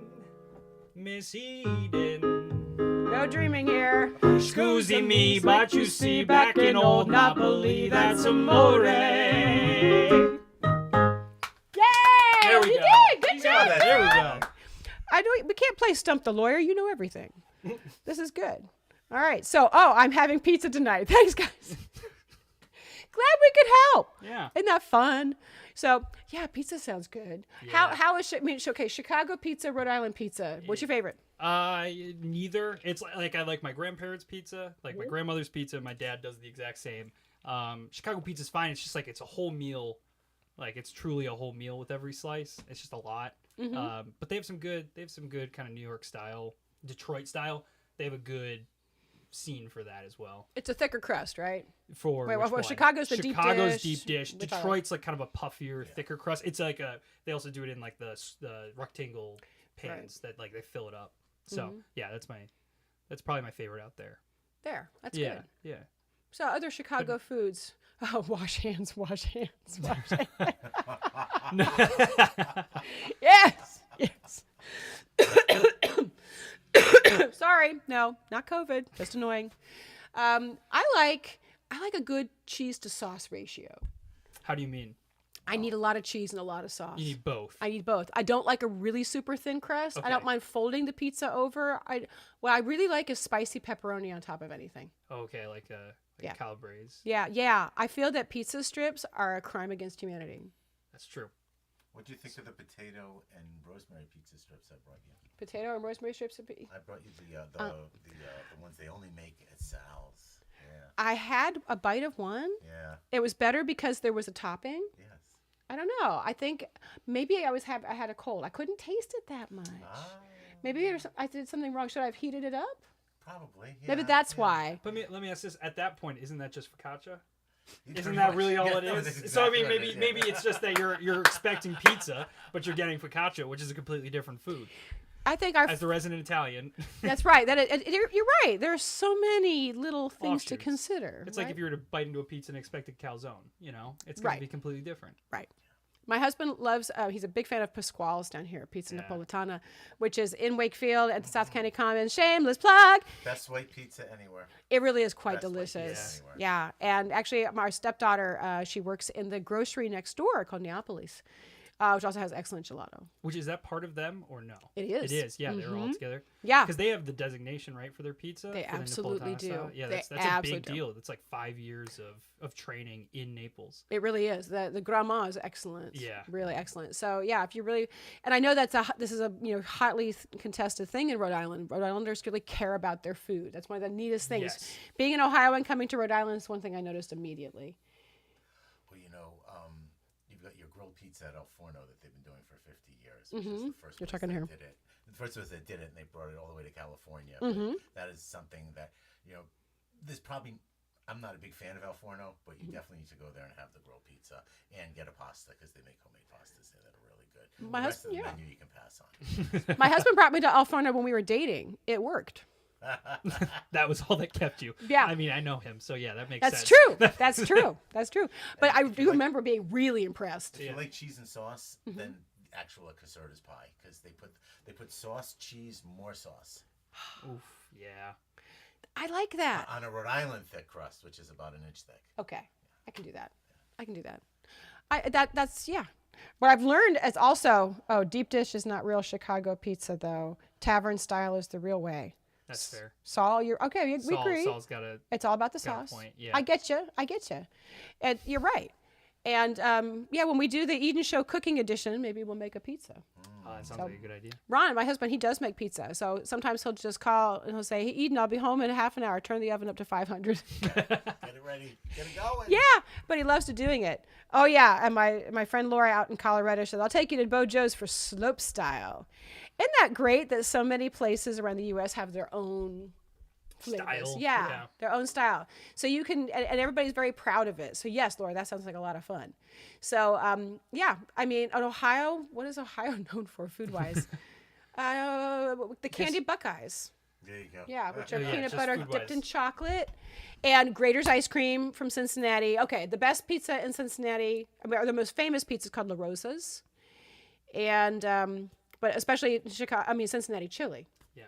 Miss Eden. No dreaming here. Scusi me, but you see, back in old Napoli, that's amore. Yay! There we you go. did. Good got job. that. There we go. I know we can't play Stump the Lawyer. You know everything. This is good. All right. So, I'm having pizza tonight. Thanks, guys. Glad we could help. Yeah. Isn't that fun? So, yeah, pizza sounds good. Yeah. How is okay, Chicago pizza, Rhode Island pizza. What's your favorite? Neither. It's like I like my grandparents' pizza, like my grandmother's pizza. My dad does the exact same. Chicago pizza's fine. It's just like it's a whole meal. Like it's truly a whole meal with every slice. It's just a lot. But they have some good kind of New York style, Detroit style. They have a good scene for that as well. It's a thicker crust, right? For Wait, which well, one? Chicago's the deep Chicago's dish. deep dish. Which I like. Detroit's like kind of a puffier, thicker crust. It's like they also do it in like the rectangle pans that like they fill it up. So yeah, that's probably my favorite out there. There, that's Yeah, good. yeah. So other Chicago foods. Oh, wash hands, wash hands, wash hands. Yes, yes. Sorry, no, not COVID, just annoying. I like a good cheese to sauce ratio. How do you mean? I need a lot of cheese and a lot of sauce. You need both. I need both. I don't like a really super thin crust. I don't Okay. mind folding the pizza over. What I really like is spicy pepperoni on top of anything. Okay, like Yeah. calabrese. Yeah. I feel that pizza strips are a crime against humanity. That's true. What do you think of the potato and rosemary pizza strips I brought you? Potato and rosemary strips. I brought you the ones they only make at Sal's. Yeah. I had a bite of one. Yeah. It was better because there was a topping. Yes. I don't know. I think maybe I had a cold. I couldn't taste it that much. Maybe I did something wrong. Should I have heated it up? Probably. Yeah, Maybe that's yeah. why. But let me ask this: at that point, isn't that just focaccia? You Isn't pretty that much- really all yeah, it no, is? that's So I exactly mean, what it is, maybe yeah. it's just that you're expecting pizza, but you're getting focaccia, which is a completely different food. I think As the resident Italian, that's right. You're right. There are so many little things to Offshoots. consider. it's like right? if you were to bite into a pizza and expect a calzone. It's going Right. to be completely different. Right. My husband loves, he's a big fan of Pasquale's down here, Pizza Yeah. Napolitana, which is in Wakefield at the South County Commons. Shameless plug. Best white pizza anywhere. It really is quite Best white pizza delicious. anywhere. Yeah. And actually, our stepdaughter, she works in the grocery next door called Neapolis, which also has excellent gelato. Which is that part of them or no? It is. It is. Yeah, they're all together. Yeah. Because they have the designation, right, for their pizza. They for the absolutely Napolitana do. style. Yeah, They that's a absolutely big do. deal. It's like 5 years of training in Naples. It really is. The grandma is excellent. Yeah. Really excellent. So yeah, if you really, and I know this is a hotly contested thing in Rhode Island. Rhode Islanders really care about their food. That's one of the neatest things. Yes. Being in Ohio and coming to Rhode Island is one thing I noticed immediately. Well, you've got your grilled pizza at El Forno that they've been doing for 50 years, which is the first You're place talking that here. did it. The first place that did it, and they brought it all the way to California. Mm-hmm. But that is something that, there's probably, I'm not a big fan of El Forno, but you definitely need to go there and have the grilled pizza and get a pasta because they make homemade pastas there that are really good. My The rest husband- of the yeah. menu you can pass on. My husband brought me to El Forno when we were dating. It worked. That was all that kept you. Yeah. I mean, I know him, so yeah, that makes That's sense. true. That's true. That's true. But I do remember being really impressed. If you like cheese and sauce, then actual caserta's pie, because they put sauce, cheese, more sauce. Oof, yeah. I like that. On a Rhode Island thick crust, which is about an inch thick. Okay, I can do that. I can do that. That's yeah. What I've learned is also deep dish is not real Chicago pizza though. Tavern style is the real way. That's fair. Saul, you're okay. We agree. Saul's got a. It's all about the got a sauce. point, yeah. I get you. And you're right. And when we do the Eden Show cooking edition, maybe we'll make a pizza. Oh, that sounds like a good idea. Ron, my husband, he does make pizza. So sometimes he'll just call and he'll say, "Hey, Eden, I'll be home in half an hour. Turn the oven up to 500." Get it ready. Get it going. Yeah, but he loves to doing it. Oh, yeah. And my friend Laura out in Colorado said, "I'll take you to Bo Joe's for slope style." Isn't that great that so many places around the U.S. have their own flavors? Style. Yeah, their own style. So you can, and everybody's very proud of it. So yes, Laura, that sounds like a lot of fun. So I mean, in Ohio, what is Ohio known for food-wise? The candy Buckeyes. There you go. Yeah, which are Yeah, peanut just butter food-wise. dipped in chocolate. And Grater's ice cream from Cincinnati. Okay, the best pizza in Cincinnati, or the most famous pizza is called La Rosa's. And, but especially Cincinnati chili, Yeah.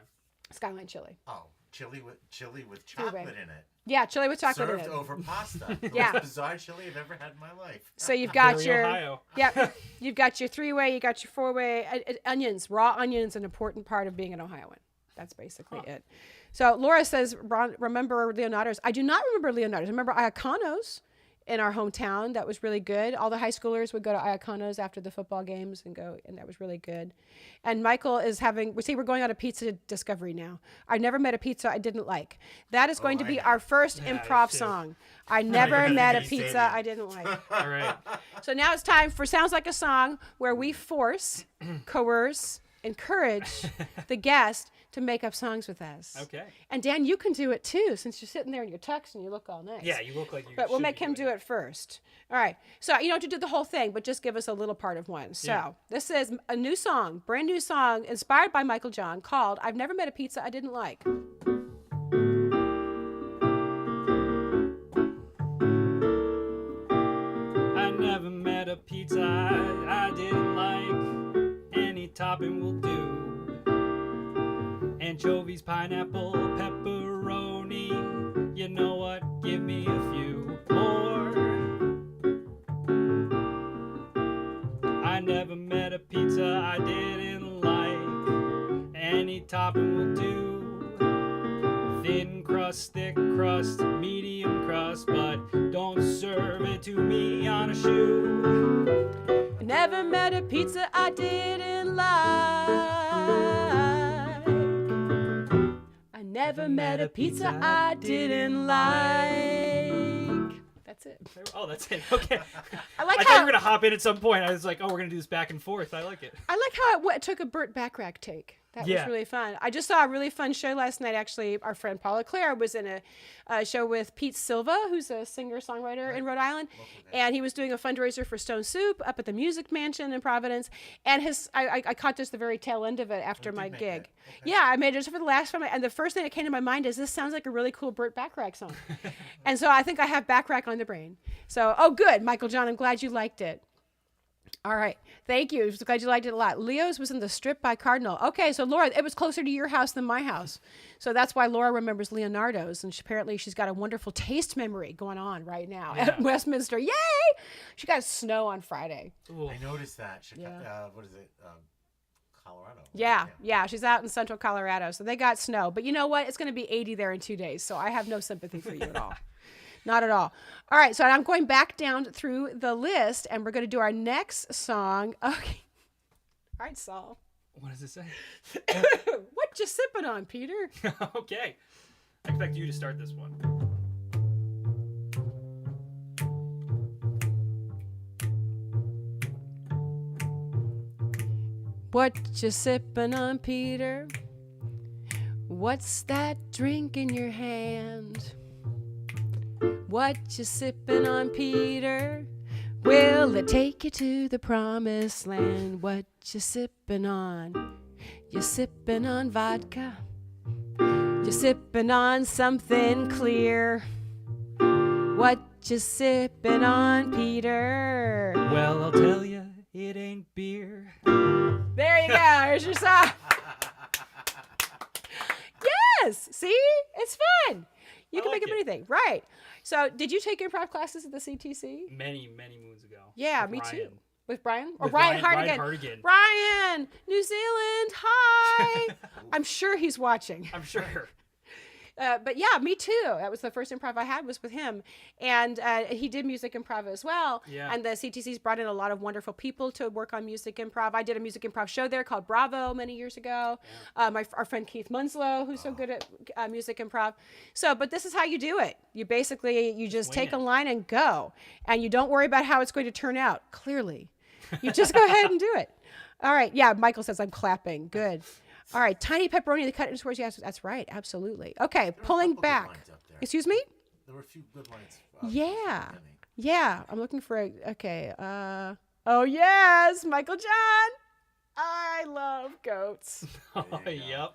Skyline chili. Oh, chili with chocolate in it. Yeah, chili with chocolate Served in it. over pasta. The Yeah. most bizarre chili I've ever had in my life. So you've got Very your, Ohio. yeah, you've got your 3-way, you got your 4-way. Onions, raw onions, an important part of being an Ohioan. That's basically it. So Laura says, remember Leonardo's. I do not remember Leonardo's. I remember Iacono's in our hometown. That was really good. All the high schoolers would go to Iacono's after the football games and that was really good. And Michael is we're going on a pizza discovery now. I never met a pizza I didn't like. That is going to be our first improv too. song. I never met a Mini pizza stadium. I didn't like. All right. So now it's time for Sounds Like a Song, where we force, coerce, encourage the guest to make up songs with us. Okay. And Dan, you can do it too, since you're sitting there in your tux and you look all nice. Yeah, you look like you. But we'll should make be him doing do it first. All right. So you don't have to do the whole thing, but just give us a little part of one. So Yeah. this is a new song, brand new song, inspired by Michael John, called "I've Never Met a Pizza I Didn't Like." I never met a pizza I didn't like. Any topping will do. Anchovies, pineapple, pepperoni. You know what? Give me a few more. I never met a pizza I didn't like. Any topping will do. Thin crust, thick crust, medium crust, but don't serve it to me on a shoe. I never met a pizza I didn't like. I never met a pizza I didn't like. That's it. Oh, that's it. Okay. I like I thought how we were gonna hop in at some point. I was like, oh, we're gonna do this back and forth. I like it. I like how it took a Burt Bacharach take. That was Yeah. really fun. I just saw a really fun show last night. Actually, our friend Paula Clare was in a show with Pete Silva, who's a singer-songwriter in Rhode Island, and he was doing a fundraiser for Stone Soup up at the Music Mansion in Providence. And I caught just the very tail end of it after my make gig. it. Okay. Yeah, I made it just for the last one. And the first thing that came to my mind is this sounds like a really cool Burt Bacharach song. And so I think I have Bacharach on the brain. So, good, Michael John. I'm glad you liked it. All right. Thank you. I'm glad you liked it a lot. Leo's was in the Strip by Cardinal. Okay, so Laura, it was closer to your house than my house. So that's why Laura remembers Leonardo's. And apparently she's got a wonderful taste memory going on right now at Westminster. Yay! She got snow on Friday. Ooh. I noticed that. Yeah. What is it? Colorado. Yeah. She's out in central Colorado. So they got snow. But you know what? It's going to be 80 there in 2 days. So I have no sympathy for you at all. Not at all. All right, so I'm going back down through the list, and we're going to do our next song. Okay. All right, Saul. What does it say? What you sipping on, Peter? Okay. I expect you to start this one. What you sipping on, Peter? What's that drink in your hand? What you sipping on, Peter? Will it take you to the promised land? What you sipping on? You sipping on vodka? You Just sipping on something clear. What you sipping on, Peter? Well, I'll tell you, it ain't beer. There you go. Here's your song. Yes. See? It's fun. You can like make up it. anything. Right. So, did you take improv classes at the CTC? Many, many moons ago. Yeah, With me Ryan. too. With Brian? Or With Ryan Ryan Hardigan. Hardigan. Ryan, New Zealand. Hi. I'm sure he's watching. I'm sure. But yeah, me too. That was the first improv I had was with him. And he did music improv as well. Yeah. And the CTC's brought in a lot of wonderful people to work on music improv. I did a music improv show there called Bravo many years ago. Yeah. Our friend Keith Munslow, who's so good at music improv. So, but this is how you do it. You basically, you just take a line and go. And you don't worry about how it's going to turn out, clearly. You just go ahead and do it. All right. Yeah, Michael says I'm clapping. Good. All right, tiny pepperoni, the cut into squares. Yes, that's right. Absolutely. Okay, pulling back. Excuse me? There were a few good lines. Yeah. Yeah, I'm looking for a, okay. Oh, yes, Michael John. I love goats. Oh, yep.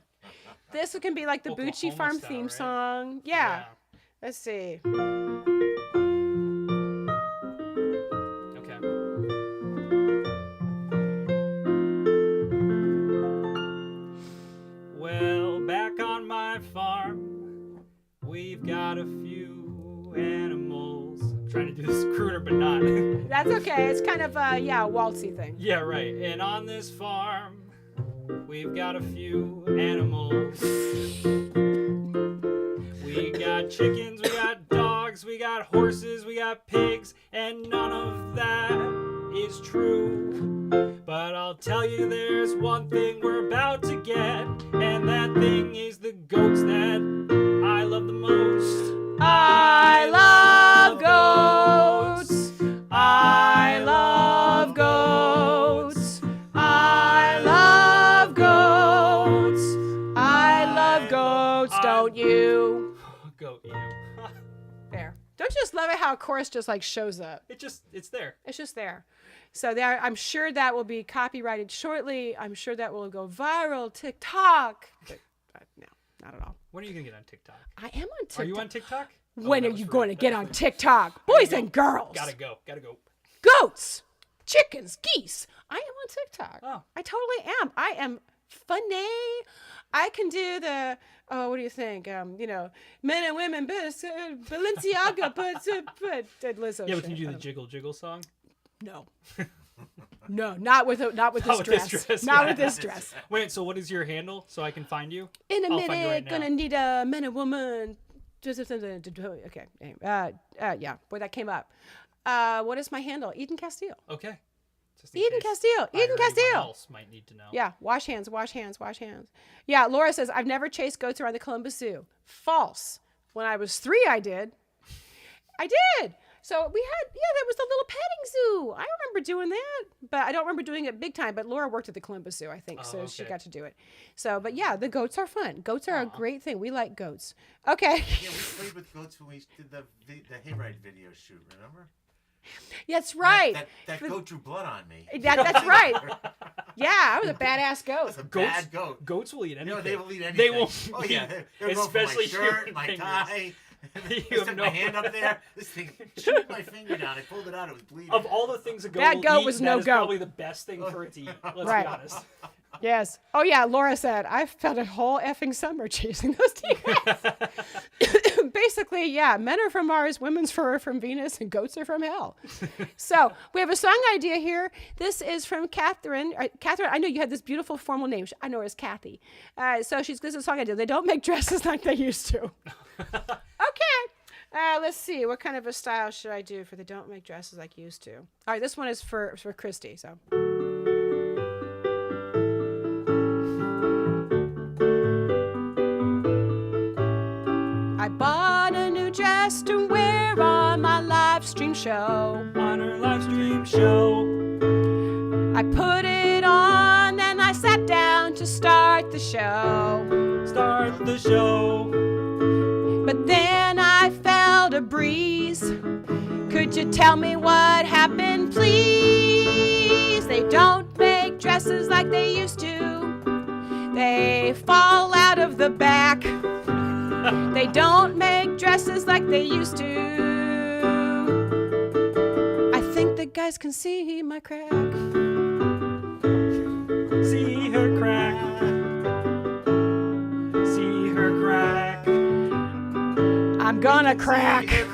This can be like the Oklahoma Bucci Farm style, theme right? song. Yeah. Let's see. Okay. Well, back on my farm, we've got a few animals. I'm trying to do this crooner, but not. That's okay. It's kind of a, yeah, waltzy thing. Yeah, right. And on this farm, we've got a few animals. We got chickens, we got dogs, we got horses, we got pigs, and none of that is true. But I'll tell you there's one thing we're about to get, and that thing is the goats that I love the most. I love goats. I love goats. I love goats. I love goats, don't you? Goat you. There. Don't you just love it how a chorus just like shows up? It's there. It's just there. So there, I'm sure that will be copyrighted shortly. I'm sure that will go viral, TikTok. But no, not at all. When are you gonna get on TikTok? I am on TikTok. Are you on TikTok? When Oh, are that you was going to for- get that on was for- TikTok? Boys and girls. Gotta go. Gotta go. Goats, chickens, geese. I am on TikTok. Oh. I totally am. I am funny. I can do the, oh, what do you think? You know, men and women, Balenciaga, but Lizzo. Yeah, but shit. can you do I the don't- jiggle jiggle song? No. No, not with this Not with dress. this dress, Not yeah. with this dress. Wait, so what is your handle so I can find you? In a I'll find you minute, right now. gonna need a man and woman. Okay. Yeah. Boy, that came up. What is my handle? Eden Castile. Okay. Just in Eden case Castile. I or Eden anyone Castile. else might need to know. Yeah. Wash hands. Wash hands. Wash hands. Yeah. Laura says I've never chased goats around the Columbus Zoo. False. When I was 3, I did. I did. So we had, that was the little petting zoo. I remember doing that, but I don't remember doing it big time. But Laura worked at the Columbus Zoo, I think, so she okay. got to do it. So, but yeah, the goats are fun. Goats are a great thing. We like goats. Okay. Yeah, we played with goats when we did the hayride video shoot. Remember? That's right. That goat drew blood on me. That's right. Yeah, I was a badass goat. That's a bad goat. Goats will eat anything. You know, they will eat anything. They will. Oh yeah, they're especially for my shirt, human my fingers. tie. You I have stuck no- my hand up there. This thing chewed my finger down. I pulled it out. It was bleeding. Of all the things a goat That will goat eat, was that no is goat. probably the best thing for it to eat. Let's Right. be honest. Yes. Oh yeah, Laura said I spent a whole effing summer chasing those tigers. Basically, yeah, men are from Mars, women's fur are from Venus, and goats are from hell. So we have a song idea here. This is from Catherine. Catherine, I know you had this beautiful formal name. I know her as Kathy. So this is a song idea. They don't make dresses like they used to. Okay. Let's see. What kind of a style should I do for the don't make dresses like used to? All right, this one is for Christy. So. I bought a new dress to wear on my live stream show. On her live stream show. I put it on and I sat down to start the show. Start the show. But then I felt a breeze. Could you tell me what happened, please? They don't make dresses like they used to. They fall out of the back. They don't make dresses like they used to. I think the guys can see my crack. See her crack. See her crack. I'm gonna crack. See her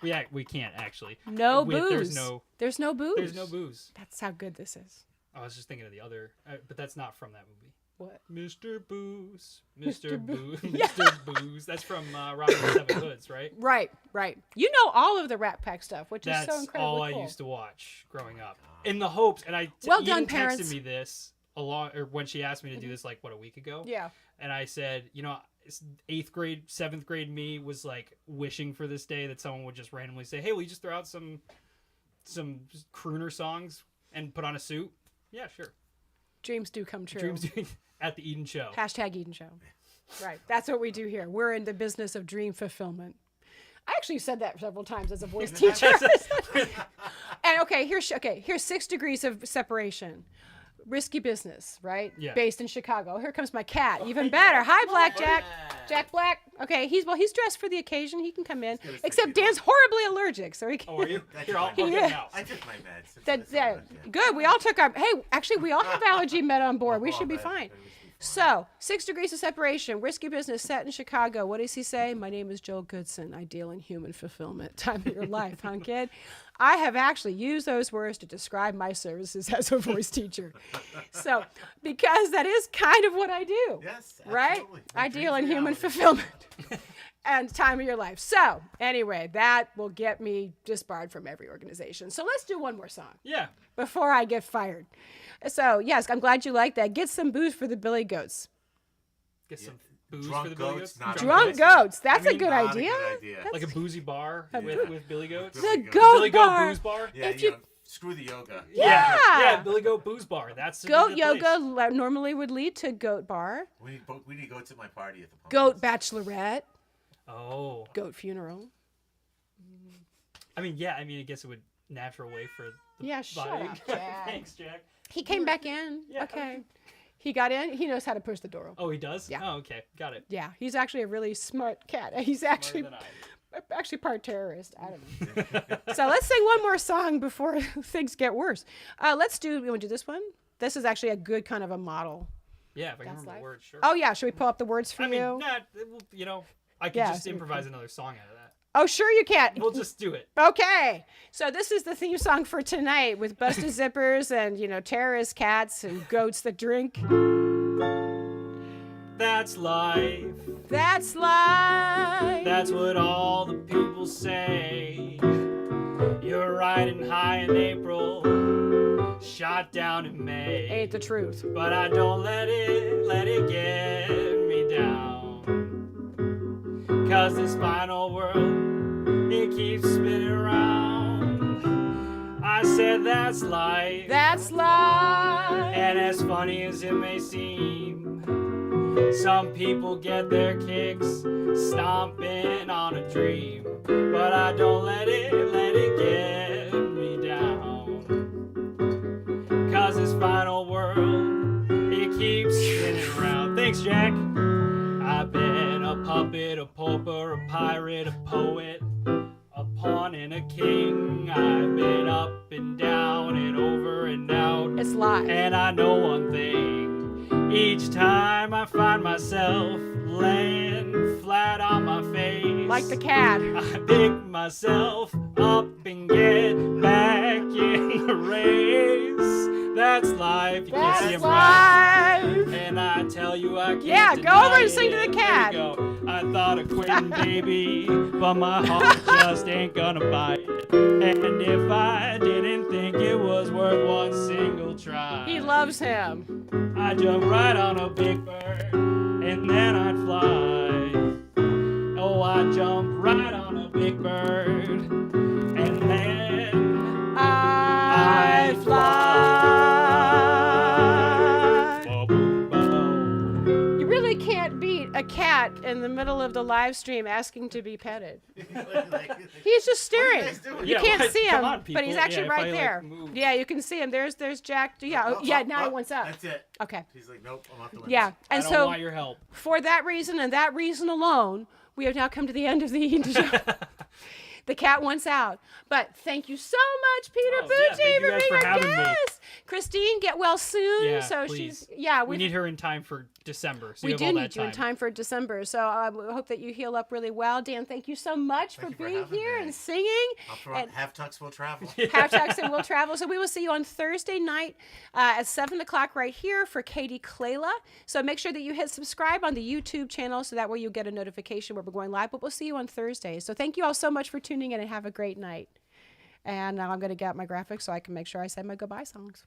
crack. We can't actually. No booze. There's no booze. There's no booze. That's how good this is. I was just thinking of the other, but that's not from that movie. What? Mr. Booze. Mr. Booze. Yeah. Mr. Booze. That's from Robin Hood Seven Hoods, right? Right. You know all of the Rat Pack stuff, which is so That's incredibly all cool. I used to watch growing up. In the hopes, and Well Eden done, parents. texted me this when she asked me to do this like a week ago. Yeah. And I said, 8th grade, 7th grade me was like wishing for this day that someone would just randomly say, "Hey, will you just throw out some crooner songs and put on a suit?" Yeah, sure. Dreams do come true. Dreams do at the Eden Show. Hashtag Eden Show. Right. That's what we do here. We're in the business of dream fulfillment. I actually said that several times as a voice teacher. And here's 6 degrees of separation. Risky business, right? Yeah. Based in Chicago. Here comes my cat. Even better. Hi, Blackjack. Jack Black. Okay, he's dressed for the occasion. He can come in. Except Dan's horribly allergic, so he can't. Oh, are you? Here, I'll Yeah. get him out. I took my meds. Good. We all took our. Hey, actually, we all have allergy med on board. We should be fine. So, 6 degrees of separation, risky business set in Chicago. What does he say? My name is Joel Goodson. I deal in human fulfillment. Time of your life, huh, kid? I have actually used those words to describe my services as a voice teacher. So, because that is kind of what I do. Yes, right? absolutely. I deal in Dreams human reality. fulfillment. And time of your life. So, anyway, that will get me disbarred from every organization. So, let's do one more song Yeah. before I get fired. So, yes, I'm glad you like that. Get some booze for the Billy Goats. Get some booze Drunk for the Billy goats, Goats. not Drunk goats. goats. That's a good Not a idea. good idea. That's Like a boozy bar with Billy Goats. Billy the Goat. goat Billy Goat bar. Booze Bar. Yeah, If you- screw the yoga. Yeah. Yeah, Billy Goat Booze Bar. That's Goat the yoga place. normally would lead to goat bar, We need goats at my party at the pump. goat bachelorette, Oh. goat funeral. I mean, I guess it would natural way for the Yeah, shut body. up, Jack. Thanks, Jack. He came back in. Yeah. Okay. He got in. He knows how to push the door open. Oh, he does? Yeah. Oh, okay. Got it. Yeah, he's actually a really smart cat. He's Smarter actually than I am. actually part terrorist. I don't know. So let's sing one more song before things get worse. You want to do this one? This is actually a good kind of a model. Yeah, if I can That's remember the life. words, sure. Oh yeah, should we pull up the words for I mean, you? I could Yeah, just so we improvise another song out of that. Oh sure you can. We'll just do it. Okay, so this is the theme song for tonight with busted zippers and terrorist cats and goats that drink. That's life. That's life. That's what all the people say. You're riding high in April, shot down in May. Ain't the truth. But I don't let it get me down. 'Cause this final world, it keeps spinning around. I said that's life. That's life. And as funny as it may seem, some people get their kicks stomping on a dream. But I don't let it get me down. 'Cause this final world, it keeps spinning around. Thanks, Jack. I've been a puppet, a pauper, a pirate, a poet, a pawn and a king. I've been up and down and over and out. It's life. And I know one thing, each time I find myself laying flat on my face, Like the cat. I pick myself up and get back in the race. That's life. You can't see That's him life. and I tell you I can't Yeah, go deny over and sing to the it. cat. There you go. I thought of quitting, baby, but my heart just ain't gonna buy it. And if I didn't think it was worth one single try, He loves him. I'd jump right on a big bird, and then I'd fly. Oh, I'd jump right on a big bird, and then I fly. Ba-boom, ba-boom. You really can't beat a cat in the middle of the live stream asking to be petted. Like, He's just staring. guys doing? You Yeah, can't what? see Come him, on, but people. he's Yeah, actually if right I, like, there. move. Yeah, you can see him. There's Jack. Yeah, now he wants up. That's it. Okay. He's like, nope, I'm off the limits. Yeah, I and don't so want your help. for that reason and that reason alone, we have now come to the end of the show. The cat wants out. But thank you so much, Peter Oh, yeah, Pucci, thank you guys being for our having me. guest. Christine, get well soon. Yeah, so please. we We need her in time for December. So we you have do all need that you in time for December. So I hope that you heal up really well. Dan, thank you so much Thank you for for being having here me. and singing. I'll throw And- half tux will travel. Hashtags and we'll travel. So we will see you on Thursday night at 7 o'clock right here for Katie Clayla. So make sure that you hit subscribe on the YouTube channel so that way you'll get a notification when we're going live. But we'll see you on Thursday. So thank you all so much for tuning in and have a great night. And now I'm going to get out my graphics so I can make sure I say my goodbye songs.